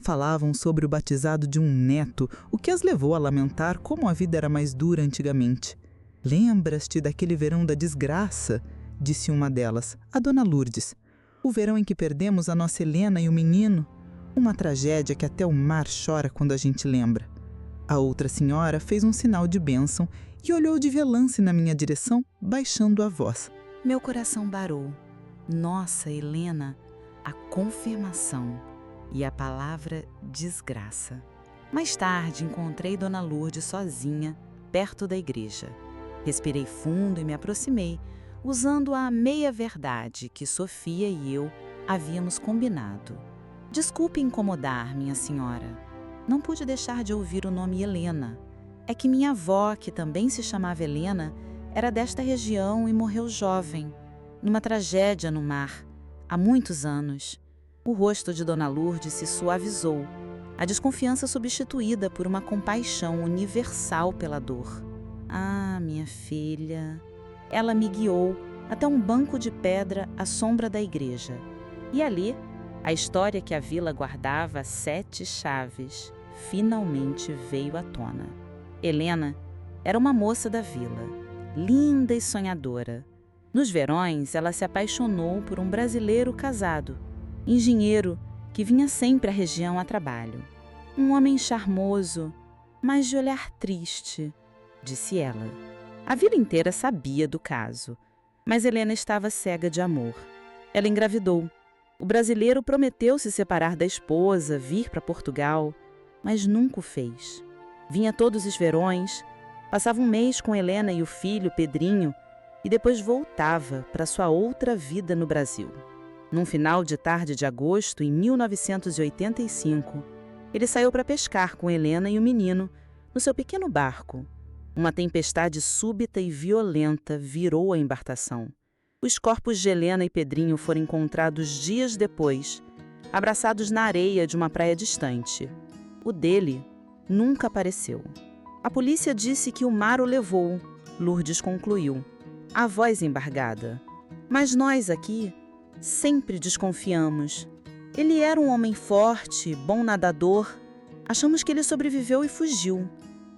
Falavam sobre o batizado de um neto, o que as levou a lamentar como a vida era mais dura antigamente. "Lembras-te daquele verão da desgraça?", disse uma delas, a dona Lourdes. "O verão em que perdemos a nossa Helena e o menino? Uma tragédia que até o mar chora quando a gente lembra." A outra senhora fez um sinal de bênção e olhou de relance na minha direção, baixando a voz. Meu coração barou. Nossa, Helena, a confirmação e a palavra desgraça. Mais tarde, encontrei Dona Lourdes sozinha, perto da igreja. Respirei fundo e me aproximei, usando a meia-verdade que Sofia e eu havíamos combinado. Desculpe incomodar, minha senhora. Não pude deixar de ouvir o nome Helena. É que minha avó, que também se chamava Helena, era desta região e morreu jovem, numa tragédia no mar, há muitos anos. O rosto de Dona Lourdes se suavizou, a desconfiança substituída por uma compaixão universal pela dor. Ah, minha filha. Ela me guiou até um banco de pedra à sombra da igreja. E ali, a história que a vila guardava 7 chaves finalmente veio à tona. Helena era uma moça da vila, linda e sonhadora. Nos verões, ela se apaixonou por um brasileiro casado, engenheiro que vinha sempre à região a trabalho. Um homem charmoso, mas de olhar triste, disse ela. A vila inteira sabia do caso, mas Helena estava cega de amor. Ela engravidou. O brasileiro prometeu se separar da esposa, vir para Portugal, mas nunca o fez. Vinha todos os verões, passava um mês com Helena e o filho, Pedrinho, e depois voltava para sua outra vida no Brasil. Num final de tarde de agosto, em 1985, ele saiu para pescar com Helena e o menino no seu pequeno barco. Uma tempestade súbita e violenta virou a embarcação. Os corpos de Helena e Pedrinho foram encontrados dias depois, abraçados na areia de uma praia distante. O dele nunca apareceu. A polícia disse que o mar o levou, Lourdes concluiu, a voz embargada. Mas nós aqui sempre desconfiamos. Ele era um homem forte, bom nadador. Achamos que ele sobreviveu e fugiu.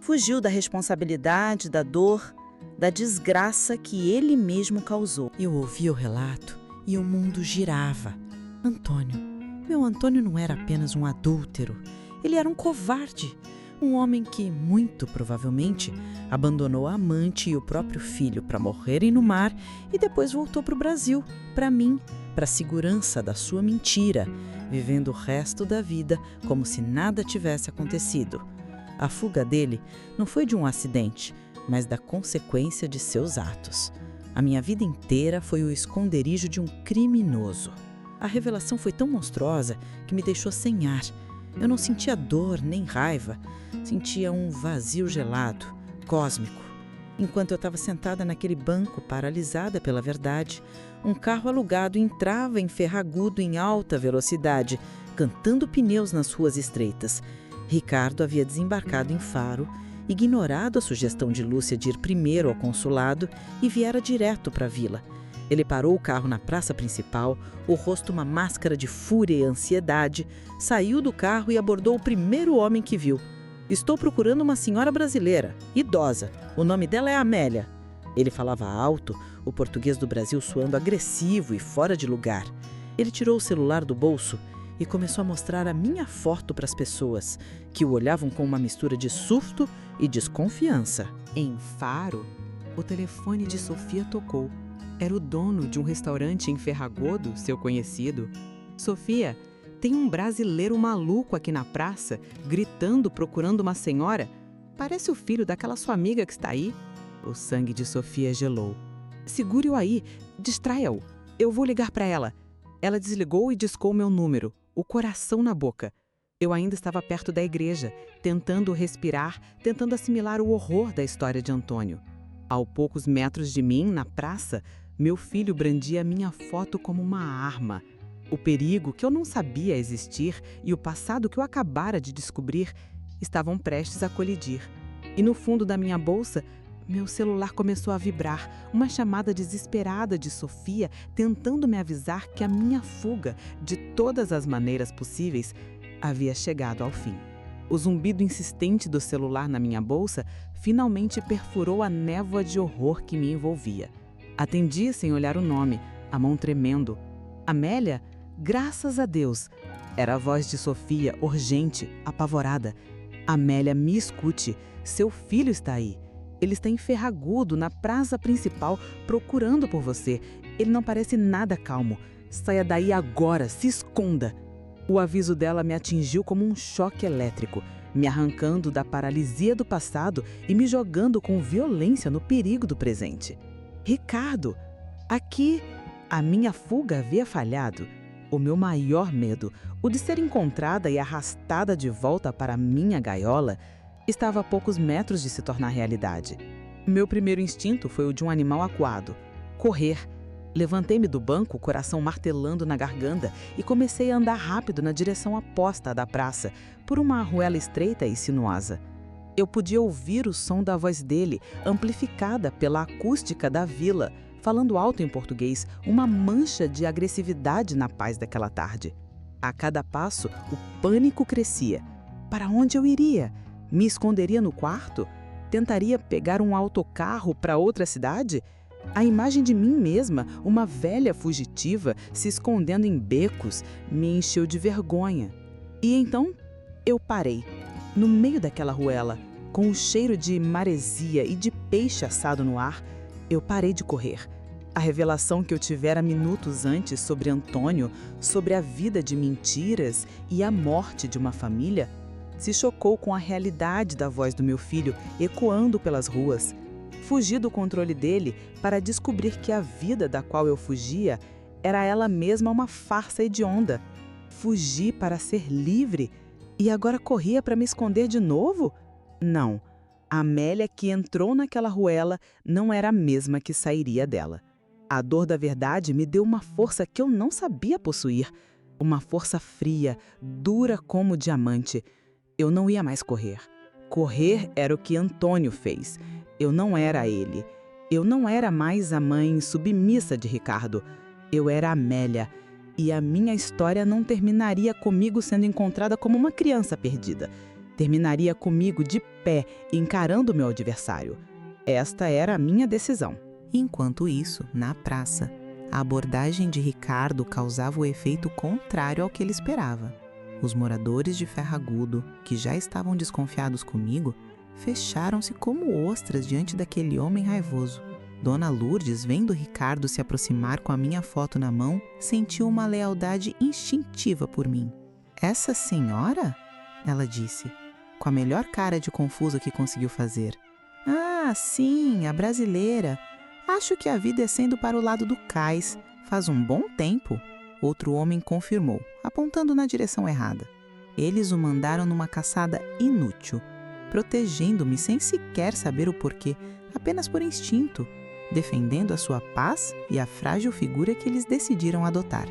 Fugiu da responsabilidade, da dor, da desgraça que ele mesmo causou. Eu ouvi o relato e o mundo girava. Antônio, meu Antônio não era apenas um adúltero. Ele era um covarde. Um homem que, muito provavelmente, abandonou a amante e o próprio filho para morrerem no mar e depois voltou para o Brasil, para mim, para a segurança da sua mentira, vivendo o resto da vida como se nada tivesse acontecido. A fuga dele não foi de um acidente, mas da consequência de seus atos. A minha vida inteira foi o esconderijo de um criminoso. A revelação foi tão monstruosa que me deixou sem ar. Eu não sentia dor nem raiva, sentia um vazio gelado, cósmico. Enquanto eu estava sentada naquele banco, paralisada pela verdade, um carro alugado entrava em Ferragudo em alta velocidade, cantando pneus nas ruas estreitas. Ricardo havia desembarcado em Faro, ignorado a sugestão de Lúcia de ir primeiro ao consulado e viera direto para a vila. Ele parou o carro na praça principal, o rosto uma máscara de fúria e ansiedade, saiu do carro e abordou o primeiro homem que viu. "Estou procurando uma senhora brasileira, idosa. O nome dela é Amélia." Ele falava alto, o português do Brasil soando agressivo e fora de lugar. Ele tirou o celular do bolso e começou a mostrar a minha foto para as pessoas, que o olhavam com uma mistura de susto e desconfiança. Em Faro, o telefone de Sofia tocou. Era o dono de um restaurante em Ferragodo, seu conhecido. "Sofia, tem um brasileiro maluco aqui na praça, gritando, procurando uma senhora. Parece o filho daquela sua amiga que está aí." O sangue de Sofia gelou. "Segure-o aí, distraia-o. Eu vou ligar para ela." Ela desligou e discou meu número, o coração na boca. Eu ainda estava perto da igreja, tentando respirar, tentando assimilar o horror da história de Antônio. A poucos metros de mim, na praça, meu filho brandia minha foto como uma arma. O perigo que eu não sabia existir e o passado que eu acabara de descobrir estavam prestes a colidir. E no fundo da minha bolsa, meu celular começou a vibrar, uma chamada desesperada de Sofia tentando me avisar que a minha fuga, de todas as maneiras possíveis, havia chegado ao fim. O zumbido insistente do celular na minha bolsa finalmente perfurou a névoa de horror que me envolvia. Atendi sem olhar o nome, a mão tremendo. Amélia? Graças a Deus! Era a voz de Sofia, urgente, apavorada. Amélia, me escute. Seu filho está aí. Ele está em Ferragudo, na praça principal, procurando por você. Ele não parece nada calmo. Saia daí agora, se esconda. O aviso dela me atingiu como um choque elétrico, me arrancando da paralisia do passado e me jogando com violência no perigo do presente. Ricardo! Aqui, a minha fuga havia falhado. O meu maior medo, o de ser encontrada e arrastada de volta para a minha gaiola, estava a poucos metros de se tornar realidade. Meu primeiro instinto foi o de um animal acuado: correr. Levantei-me do banco, o coração martelando na garganta, e comecei a andar rápido na direção oposta da praça, por uma arruela estreita e sinuosa. Eu podia ouvir o som da voz dele, amplificada pela acústica da vila, falando alto em português, uma mancha de agressividade na paz daquela tarde. A cada passo, o pânico crescia. Para onde eu iria? Me esconderia no quarto? Tentaria pegar um autocarro para outra cidade? A imagem de mim mesma, uma velha fugitiva, se escondendo em becos, me encheu de vergonha. E então, eu parei, no meio daquela ruela, com o cheiro de maresia e de peixe assado no ar. Eu parei de correr. A revelação que eu tivera minutos antes sobre Antônio, sobre a vida de mentiras e a morte de uma família, se chocou com a realidade da voz do meu filho ecoando pelas ruas. Fugi do controle dele para descobrir que a vida da qual eu fugia era ela mesma uma farsa hedionda. Fugi para ser livre e agora corria para me esconder de novo? Não, a Amélia que entrou naquela ruela não era a mesma que sairia dela. A dor da verdade me deu uma força que eu não sabia possuir, uma força fria, dura como diamante. Eu não ia mais correr. Correr era o que Antônio fez. Eu não era ele. Eu não era mais a mãe submissa de Ricardo. Eu era Amélia. E a minha história não terminaria comigo sendo encontrada como uma criança perdida. Terminaria comigo de pé, encarando meu adversário. Esta era a minha decisão. Enquanto isso, na praça, a abordagem de Ricardo causava o efeito contrário ao que ele esperava. Os moradores de Ferragudo, que já estavam desconfiados comigo, fecharam-se como ostras diante daquele homem raivoso. Dona Lourdes, vendo Ricardo se aproximar com a minha foto na mão, sentiu uma lealdade instintiva por mim. "Essa senhora?" ela disse, com a melhor cara de confusa que conseguiu fazer. "Ah, sim, a brasileira. Acho que a vida é sendo para o lado do cais. Faz um bom tempo." Outro homem confirmou, apontando na direção errada. Eles o mandaram numa caçada inútil, protegendo-me sem sequer saber o porquê, apenas por instinto, defendendo a sua paz e a frágil figura que eles decidiram adotar.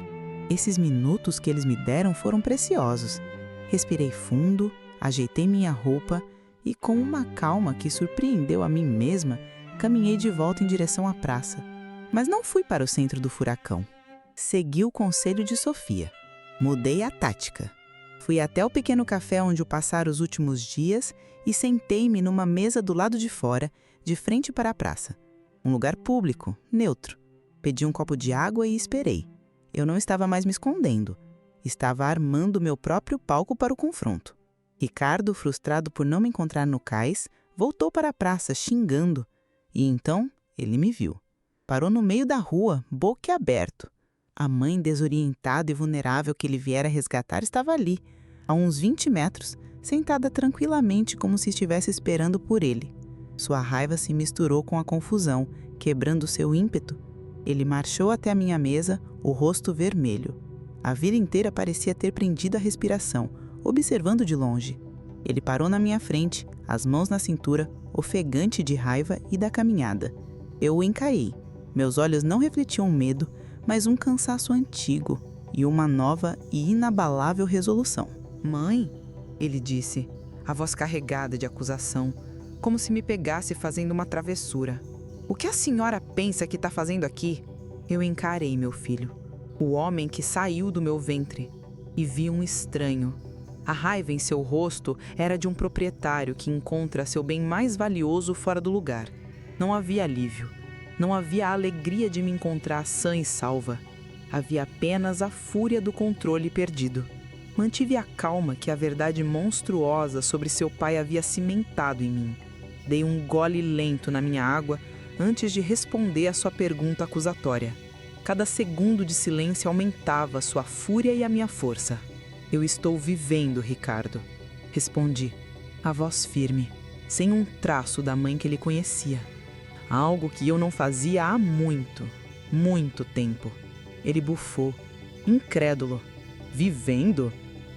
Esses minutos que eles me deram foram preciosos. Respirei fundo, ajeitei minha roupa e, com uma calma que surpreendeu a mim mesma, caminhei de volta em direção à praça. Mas não fui para o centro do furacão. Segui o conselho de Sofia. Mudei a tática. Fui até o pequeno café onde eu passara os últimos dias e sentei-me numa mesa do lado de fora, de frente para a praça. Um lugar público, neutro. Pedi um copo de água e esperei. Eu não estava mais me escondendo. Estava armando meu próprio palco para o confronto. Ricardo, frustrado por não me encontrar no cais, voltou para a praça xingando. E então ele me viu. Parou no meio da rua, boquiaberto. A mãe desorientada e vulnerável que ele viera resgatar estava ali, a uns 20 metros, sentada tranquilamente como se estivesse esperando por ele. Sua raiva se misturou com a confusão, quebrando seu ímpeto. Ele marchou até a minha mesa, o rosto vermelho. A vida inteira parecia ter prendido a respiração, observando de longe. Ele parou na minha frente, as mãos na cintura, ofegante de raiva e da caminhada. Eu o encarei. Meus olhos não refletiam medo, mas um cansaço antigo e uma nova e inabalável resolução. Mãe, ele disse, a voz carregada de acusação, como se me pegasse fazendo uma travessura. O que a senhora pensa que está fazendo aqui? Eu encarei meu filho, o homem que saiu do meu ventre, e vi um estranho. A raiva em seu rosto era de um proprietário que encontra seu bem mais valioso fora do lugar. Não havia alívio, não havia a alegria de me encontrar sã e salva. Havia apenas a fúria do controle perdido. Mantive a calma que a verdade monstruosa sobre seu pai havia cimentado em mim. Dei um gole lento na minha água antes de responder à sua pergunta acusatória. Cada segundo de silêncio aumentava sua fúria e a minha força. Eu estou vivendo, Ricardo, respondi, a voz firme, sem um traço da mãe que ele conhecia. Algo que eu não fazia há muito, muito tempo. Ele bufou, incrédulo. Vivendo?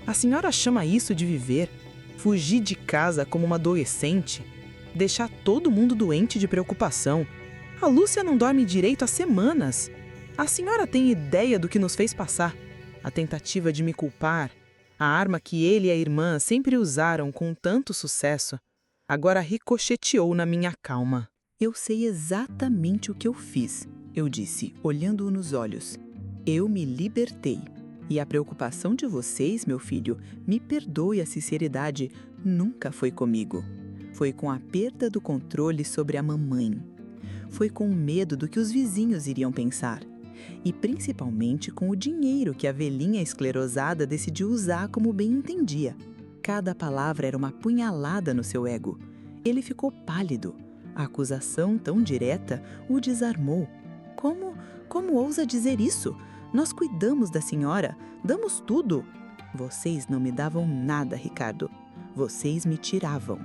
A senhora chama isso de viver? Fugir de casa como uma adolescente? Deixar todo mundo doente de preocupação? A Lúcia não dorme direito há semanas. A senhora tem ideia do que nos fez passar? A tentativa de me culpar, a arma que ele e a irmã sempre usaram com tanto sucesso, agora ricocheteou na minha calma. Eu sei exatamente o que eu fiz, eu disse, olhando-o nos olhos. Eu me libertei. E a preocupação de vocês, meu filho, me perdoe a sinceridade, nunca foi comigo. Foi com a perda do controle sobre a mamãe. Foi com o medo do que os vizinhos iriam pensar. E principalmente com o dinheiro que a velhinha esclerosada decidiu usar como bem entendia. Cada palavra era uma punhalada no seu ego. Ele ficou pálido. A acusação tão direta o desarmou. Como ousa dizer isso? Nós cuidamos da senhora, damos tudo. Vocês não me davam nada, Ricardo. Vocês me tiravam.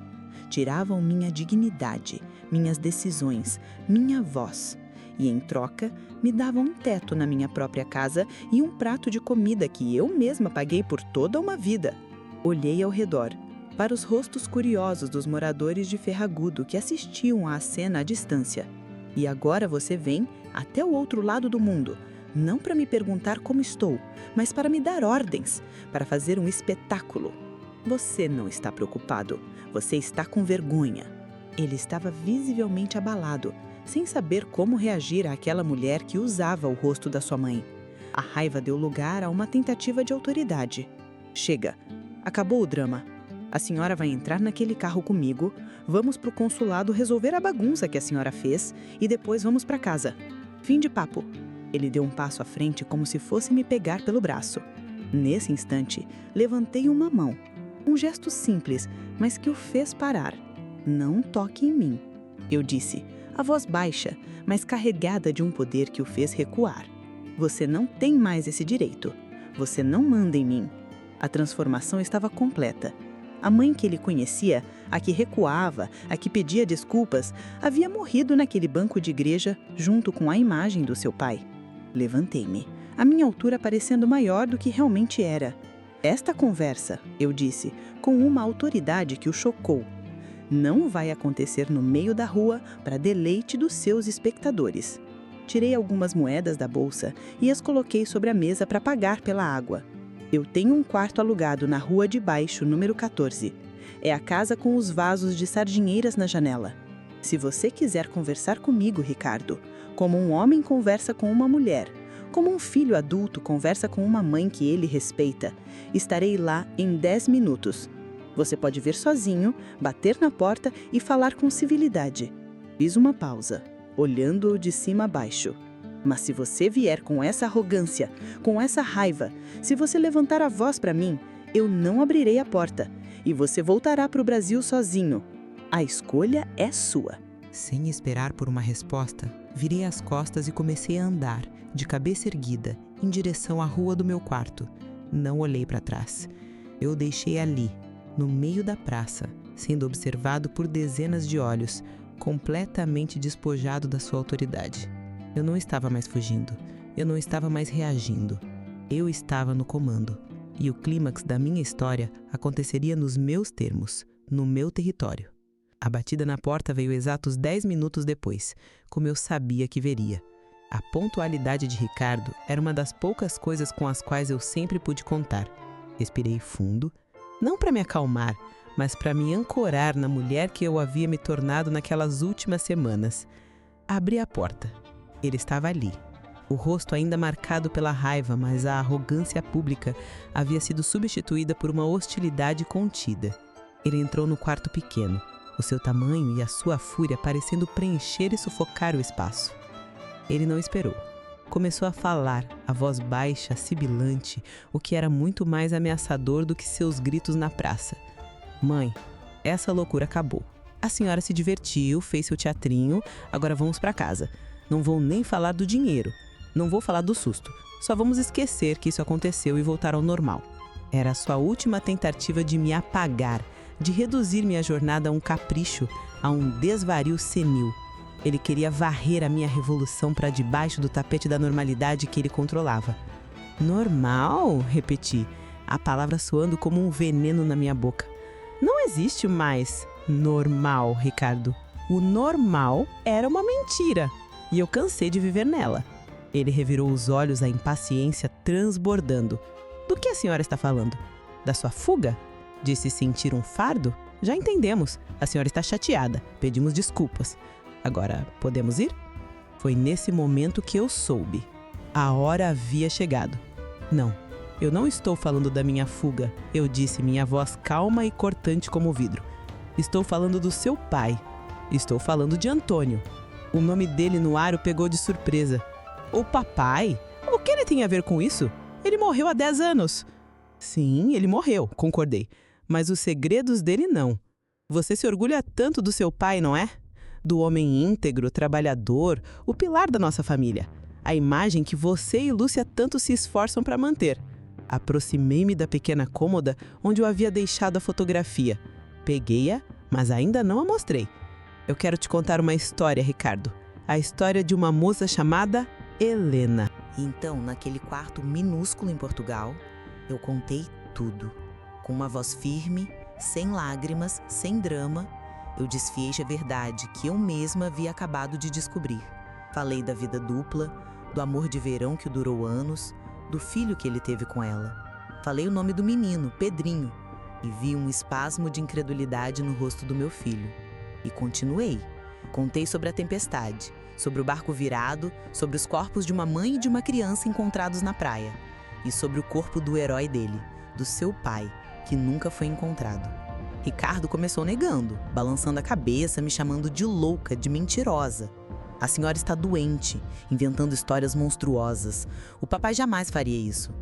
Tiravam minha dignidade, minhas decisões, minha voz. E em troca, me davam um teto na minha própria casa e um prato de comida que eu mesma paguei por toda uma vida. Olhei ao redor, para os rostos curiosos dos moradores de Ferragudo que assistiam à cena à distância. E agora você vem até o outro lado do mundo, não para me perguntar como estou, mas para me dar ordens, para fazer um espetáculo. Você não está preocupado, você está com vergonha. Ele estava visivelmente abalado, sem saber como reagir àquela mulher que usava o rosto da sua mãe. A raiva deu lugar a uma tentativa de autoridade. Chega, acabou o drama. A senhora vai entrar naquele carro comigo, vamos para o consulado resolver a bagunça que a senhora fez e depois vamos para casa. Fim de papo. Ele deu um passo à frente como se fosse me pegar pelo braço. Nesse instante, levantei uma mão. Um gesto simples, mas que o fez parar. Não toque em mim, eu disse, a voz baixa, mas carregada de um poder que o fez recuar. Você não tem mais esse direito. Você não manda em mim. A transformação estava completa. A mãe que ele conhecia, a que recuava, a que pedia desculpas, havia morrido naquele banco de igreja junto com a imagem do seu pai. Levantei-me, a minha altura parecendo maior do que realmente era. Esta conversa, eu disse, com uma autoridade que o chocou, não vai acontecer no meio da rua para deleite dos seus espectadores. Tirei algumas moedas da bolsa e as coloquei sobre a mesa para pagar pela água. Eu tenho um quarto alugado na rua de baixo, número 14. É a casa com os vasos de sardinheiras na janela. Se você quiser conversar comigo, Ricardo, como um homem conversa com uma mulher, como um filho adulto conversa com uma mãe que ele respeita, estarei lá em 10 minutos. Você pode vir sozinho, bater na porta e falar com civilidade. Fiz uma pausa, olhando-o de cima a baixo. Mas se você vier com essa arrogância, com essa raiva, se você levantar a voz para mim, eu não abrirei a porta e você voltará para o Brasil sozinho. A escolha é sua. Sem esperar por uma resposta, virei as costas e comecei a andar, de cabeça erguida, em direção à rua do meu quarto. Não olhei para trás. Eu o deixei ali, no meio da praça, sendo observado por dezenas de olhos, completamente despojado da sua autoridade. Eu não estava mais fugindo. Eu não estava mais reagindo. Eu estava no comando. E o clímax da minha história aconteceria nos meus termos, no meu território. A batida na porta veio exatos 10 minutos depois, como eu sabia que veria. A pontualidade de Ricardo era uma das poucas coisas com as quais eu sempre pude contar. Respirei fundo, não para me acalmar, mas para me ancorar na mulher que eu havia me tornado naquelas últimas semanas. Abri a porta. Ele estava ali. O rosto ainda marcado pela raiva, mas a arrogância pública havia sido substituída por uma hostilidade contida. Ele entrou no quarto pequeno, o seu tamanho e a sua fúria parecendo preencher e sufocar o espaço. Ele não esperou. Começou a falar, a voz baixa, sibilante, o que era muito mais ameaçador do que seus gritos na praça. Mãe, essa loucura acabou. A senhora se divertiu, fez seu teatrinho, agora vamos para casa. Não vou nem falar do dinheiro. Não vou falar do susto. Só vamos esquecer que isso aconteceu e voltar ao normal. Era a sua última tentativa de me apagar, de reduzir minha jornada a um capricho, a um desvario senil. Ele queria varrer a minha revolução para debaixo do tapete da normalidade que ele controlava. Normal? Repeti, a palavra soando como um veneno na minha boca. Não existe mais normal, Ricardo. O normal era uma mentira e eu cansei de viver nela. Ele revirou os olhos, a impaciência transbordando. Do que a senhora está falando? Da sua fuga? De se sentir um fardo? Já entendemos. A senhora está chateada. Pedimos desculpas. Agora, podemos ir? Foi nesse momento que eu soube. A hora havia chegado. Não, eu não estou falando da minha fuga, eu disse, minha voz calma e cortante como vidro. Estou falando do seu pai. Estou falando de Antônio. O nome dele no ar o pegou de surpresa. O papai? O que ele tem a ver com isso? Ele morreu há 10 anos. Sim, ele morreu, concordei. Mas os segredos dele não. Você se orgulha tanto do seu pai, não é? Do homem íntegro, trabalhador, o pilar da nossa família. A imagem que você e Lúcia tanto se esforçam para manter. Aproximei-me da pequena cômoda onde eu havia deixado a fotografia. Peguei-a, mas ainda não a mostrei. Eu quero te contar uma história, Ricardo. A história de uma moça chamada Helena. Então, naquele quarto minúsculo em Portugal, eu contei tudo. Com uma voz firme, sem lágrimas, sem drama, eu desfiei a verdade que eu mesma havia acabado de descobrir. Falei da vida dupla, do amor de verão que durou anos, do filho que ele teve com ela. Falei o nome do menino, Pedrinho, e vi um espasmo de incredulidade no rosto do meu filho. E continuei. Contei sobre a tempestade, sobre o barco virado, sobre os corpos de uma mãe e de uma criança encontrados na praia, e sobre o corpo do herói dele, do seu pai, que nunca foi encontrado. Ricardo começou negando, balançando a cabeça, me chamando de louca, de mentirosa. A senhora está doente, inventando histórias monstruosas. O papai jamais faria isso.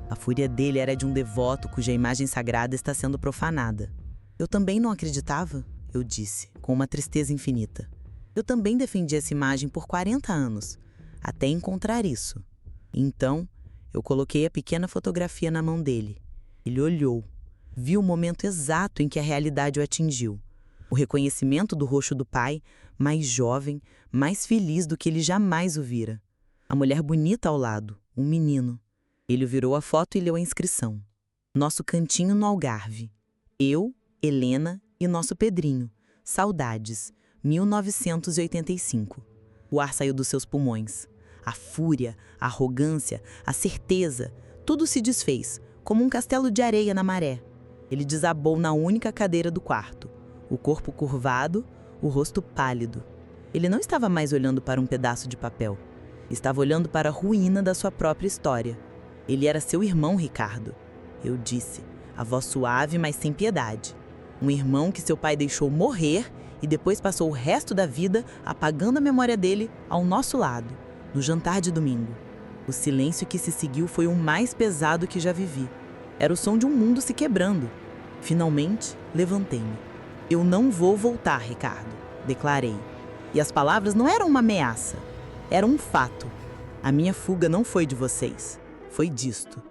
A fúria dele era de um devoto cuja imagem sagrada está sendo profanada. Eu também não acreditava, eu disse, com uma tristeza infinita. Eu também defendi essa imagem por 40 anos, até encontrar isso. Então, eu coloquei a pequena fotografia na mão dele. Ele olhou. Viu o momento exato em que a realidade o atingiu. O reconhecimento do rosto do pai, mais jovem, mais feliz do que ele jamais o vira. A mulher bonita ao lado, um menino. Ele virou a foto e leu a inscrição. Nosso cantinho no Algarve. Eu, Helena e nosso Pedrinho. Saudades, 1985. O ar saiu dos seus pulmões. A fúria, a arrogância, a certeza, tudo se desfez, como um castelo de areia na maré. Ele desabou na única cadeira do quarto, o corpo curvado, o rosto pálido. Ele não estava mais olhando para um pedaço de papel. Estava olhando para a ruína da sua própria história. Ele era seu irmão, Ricardo. Eu disse, a voz suave, mas sem piedade. Um irmão que seu pai deixou morrer e depois passou o resto da vida apagando a memória dele ao nosso lado, no jantar de domingo. O silêncio que se seguiu foi o mais pesado que já vivi. Era o som de um mundo se quebrando. Finalmente, levantei-me. Eu não vou voltar, Ricardo, declarei. E as palavras não eram uma ameaça, era um fato. A minha fuga não foi de vocês, foi disto,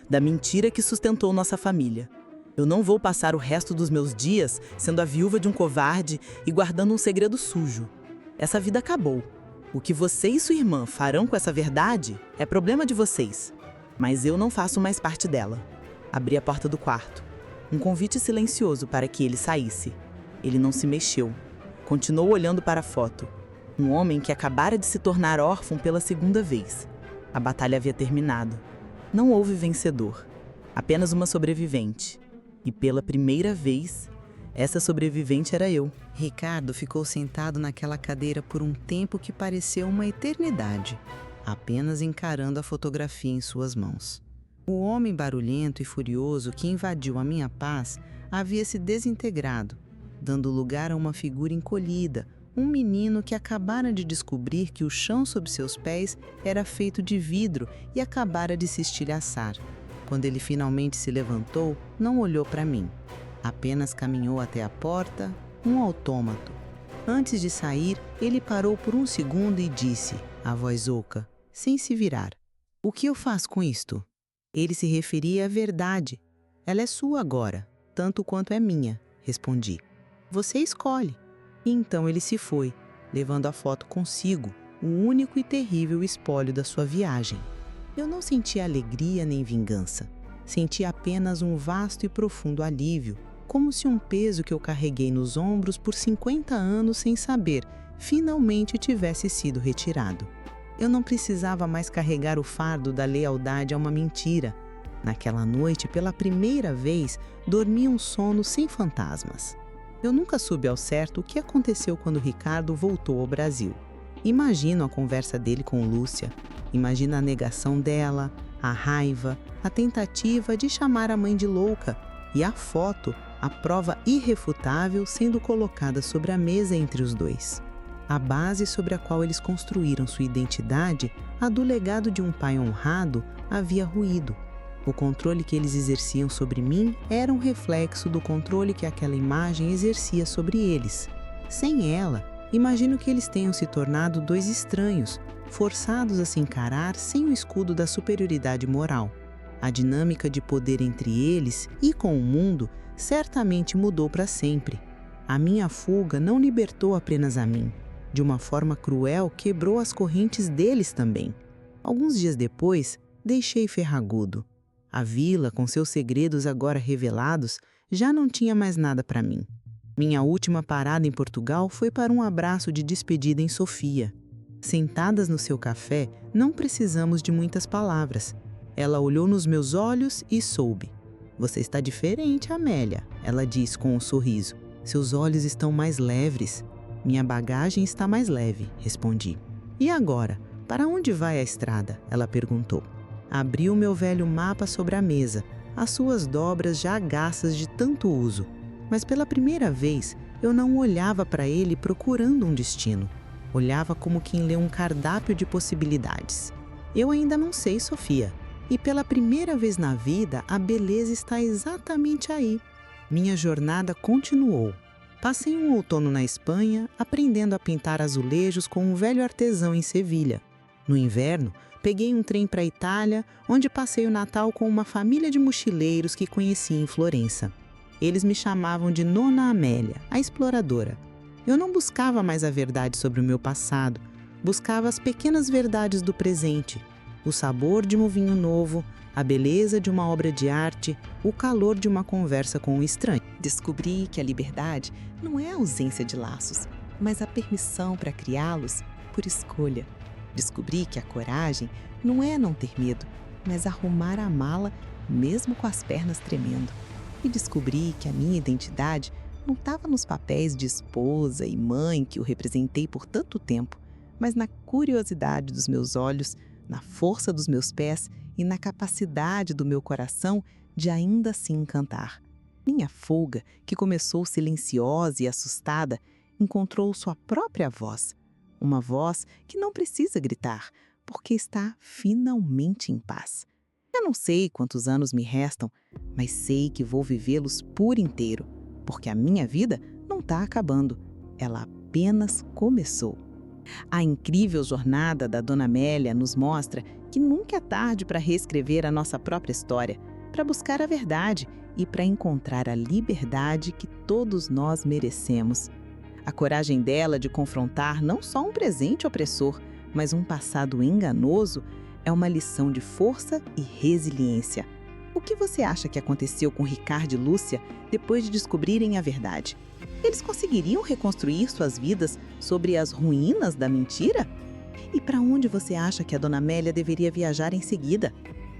da mentira que sustentou nossa família. Eu não vou passar o resto dos meus dias sendo a viúva de um covarde e guardando um segredo sujo. Essa vida acabou. O que você e sua irmã farão com essa verdade é problema de vocês. Mas eu não faço mais parte dela. Abri a porta do quarto. Um convite silencioso para que ele saísse. Ele não se mexeu. Continuou olhando para a foto. Um homem que acabara de se tornar órfão pela segunda vez. A batalha havia terminado. Não houve vencedor. Apenas uma sobrevivente. E pela primeira vez, essa sobrevivente era eu. Ricardo ficou sentado naquela cadeira por um tempo que pareceu uma eternidade, apenas encarando a fotografia em suas mãos. O homem barulhento e furioso que invadiu a minha paz havia se desintegrado, dando lugar a uma figura encolhida, um menino que acabara de descobrir que o chão sob seus pés era feito de vidro e acabara de se estilhaçar. Quando ele finalmente se levantou, não olhou para mim. Apenas caminhou até a porta, um autômato. Antes de sair, ele parou por um segundo e disse, a voz oca, sem se virar: "O que eu faço com isto?" Ele se referia à verdade. "Ela é sua agora, tanto quanto é minha", respondi. "Você escolhe." E então ele se foi, levando a foto consigo, o único e terrível espólio da sua viagem. Eu não senti alegria nem vingança. Senti apenas um vasto e profundo alívio, como se um peso que eu carreguei nos ombros por 50 anos sem saber, finalmente tivesse sido retirado. Eu não precisava mais carregar o fardo da lealdade a uma mentira. Naquela noite, pela primeira vez, dormi um sono sem fantasmas. Eu nunca soube ao certo o que aconteceu quando Ricardo voltou ao Brasil. Imagino a conversa dele com Lúcia. Imagino a negação dela, a raiva, a tentativa de chamar a mãe de louca e a foto, a prova irrefutável sendo colocada sobre a mesa entre os dois. A base sobre a qual eles construíram sua identidade, a do legado de um pai honrado, havia ruído. O controle que eles exerciam sobre mim era um reflexo do controle que aquela imagem exercia sobre eles. Sem ela, imagino que eles tenham se tornado dois estranhos, forçados a se encarar sem o escudo da superioridade moral. A dinâmica de poder entre eles e com o mundo certamente mudou para sempre. A minha fuga não libertou apenas a mim. De uma forma cruel, quebrou as correntes deles também. Alguns dias depois, deixei Ferragudo. A vila, com seus segredos agora revelados, já não tinha mais nada para mim. Minha última parada em Portugal foi para um abraço de despedida em Sofia. Sentadas no seu café, não precisamos de muitas palavras. Ela olhou nos meus olhos e soube. "Você está diferente, Amélia", ela disse com um sorriso. "Seus olhos estão mais leves." "Minha bagagem está mais leve", respondi. "E agora, para onde vai a estrada?", ela perguntou. Abri o meu velho mapa sobre a mesa, as suas dobras já gastas de tanto uso. Mas pela primeira vez, eu não olhava para ele procurando um destino. Olhava como quem lê um cardápio de possibilidades. Eu ainda não sei, Sofia. E pela primeira vez na vida, a beleza está exatamente aí. Minha jornada continuou. Passei um outono na Espanha, aprendendo a pintar azulejos com um velho artesão em Sevilha. No inverno, peguei um trem para a Itália, onde passei o Natal com uma família de mochileiros que conheci em Florença. Eles me chamavam de Nona Amélia, a exploradora. Eu não buscava mais a verdade sobre o meu passado, buscava as pequenas verdades do presente, o sabor de um vinho novo, a beleza de uma obra de arte, o calor de uma conversa com um estranho. Descobri que a liberdade não é a ausência de laços, mas a permissão para criá-los por escolha. Descobri que a coragem não é não ter medo, mas arrumar a mala mesmo com as pernas tremendo. E descobri que a minha identidade não estava nos papéis de esposa e mãe que eu representei por tanto tempo, mas na curiosidade dos meus olhos, na força dos meus pés e na capacidade do meu coração de ainda assim encantar. Minha fuga, que começou silenciosa e assustada, encontrou sua própria voz. Uma voz que não precisa gritar, porque está finalmente em paz. Eu não sei quantos anos me restam, mas sei que vou vivê-los por inteiro, porque a minha vida não está acabando, ela apenas começou. A incrível jornada da Dona Amélia nos mostra que nunca é tarde para reescrever a nossa própria história, para buscar a verdade e para encontrar a liberdade que todos nós merecemos. A coragem dela de confrontar não só um presente opressor, mas um passado enganoso é uma lição de força e resiliência. O que você acha que aconteceu com Ricardo e Lúcia depois de descobrirem a verdade? Eles conseguiriam reconstruir suas vidas sobre as ruínas da mentira? E para onde você acha que a Dona Amélia deveria viajar em seguida?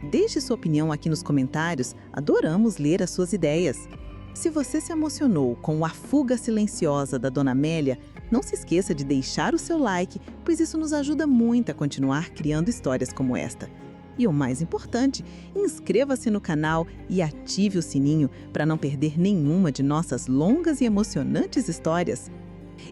Deixe sua opinião aqui nos comentários, adoramos ler as suas ideias. Se você se emocionou com A Fuga Silenciosa da Dona Amélia, não se esqueça de deixar o seu like, pois isso nos ajuda muito a continuar criando histórias como esta. E o mais importante, inscreva-se no canal e ative o sininho para não perder nenhuma de nossas longas e emocionantes histórias.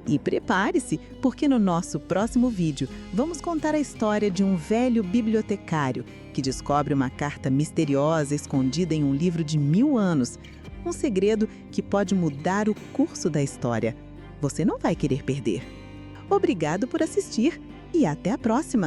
E prepare-se, porque no nosso próximo vídeo vamos contar a história de um velho bibliotecário que descobre uma carta misteriosa escondida em um livro de 1000 anos. Um segredo que pode mudar o curso da história. Você não vai querer perder. Obrigado por assistir e até a próxima!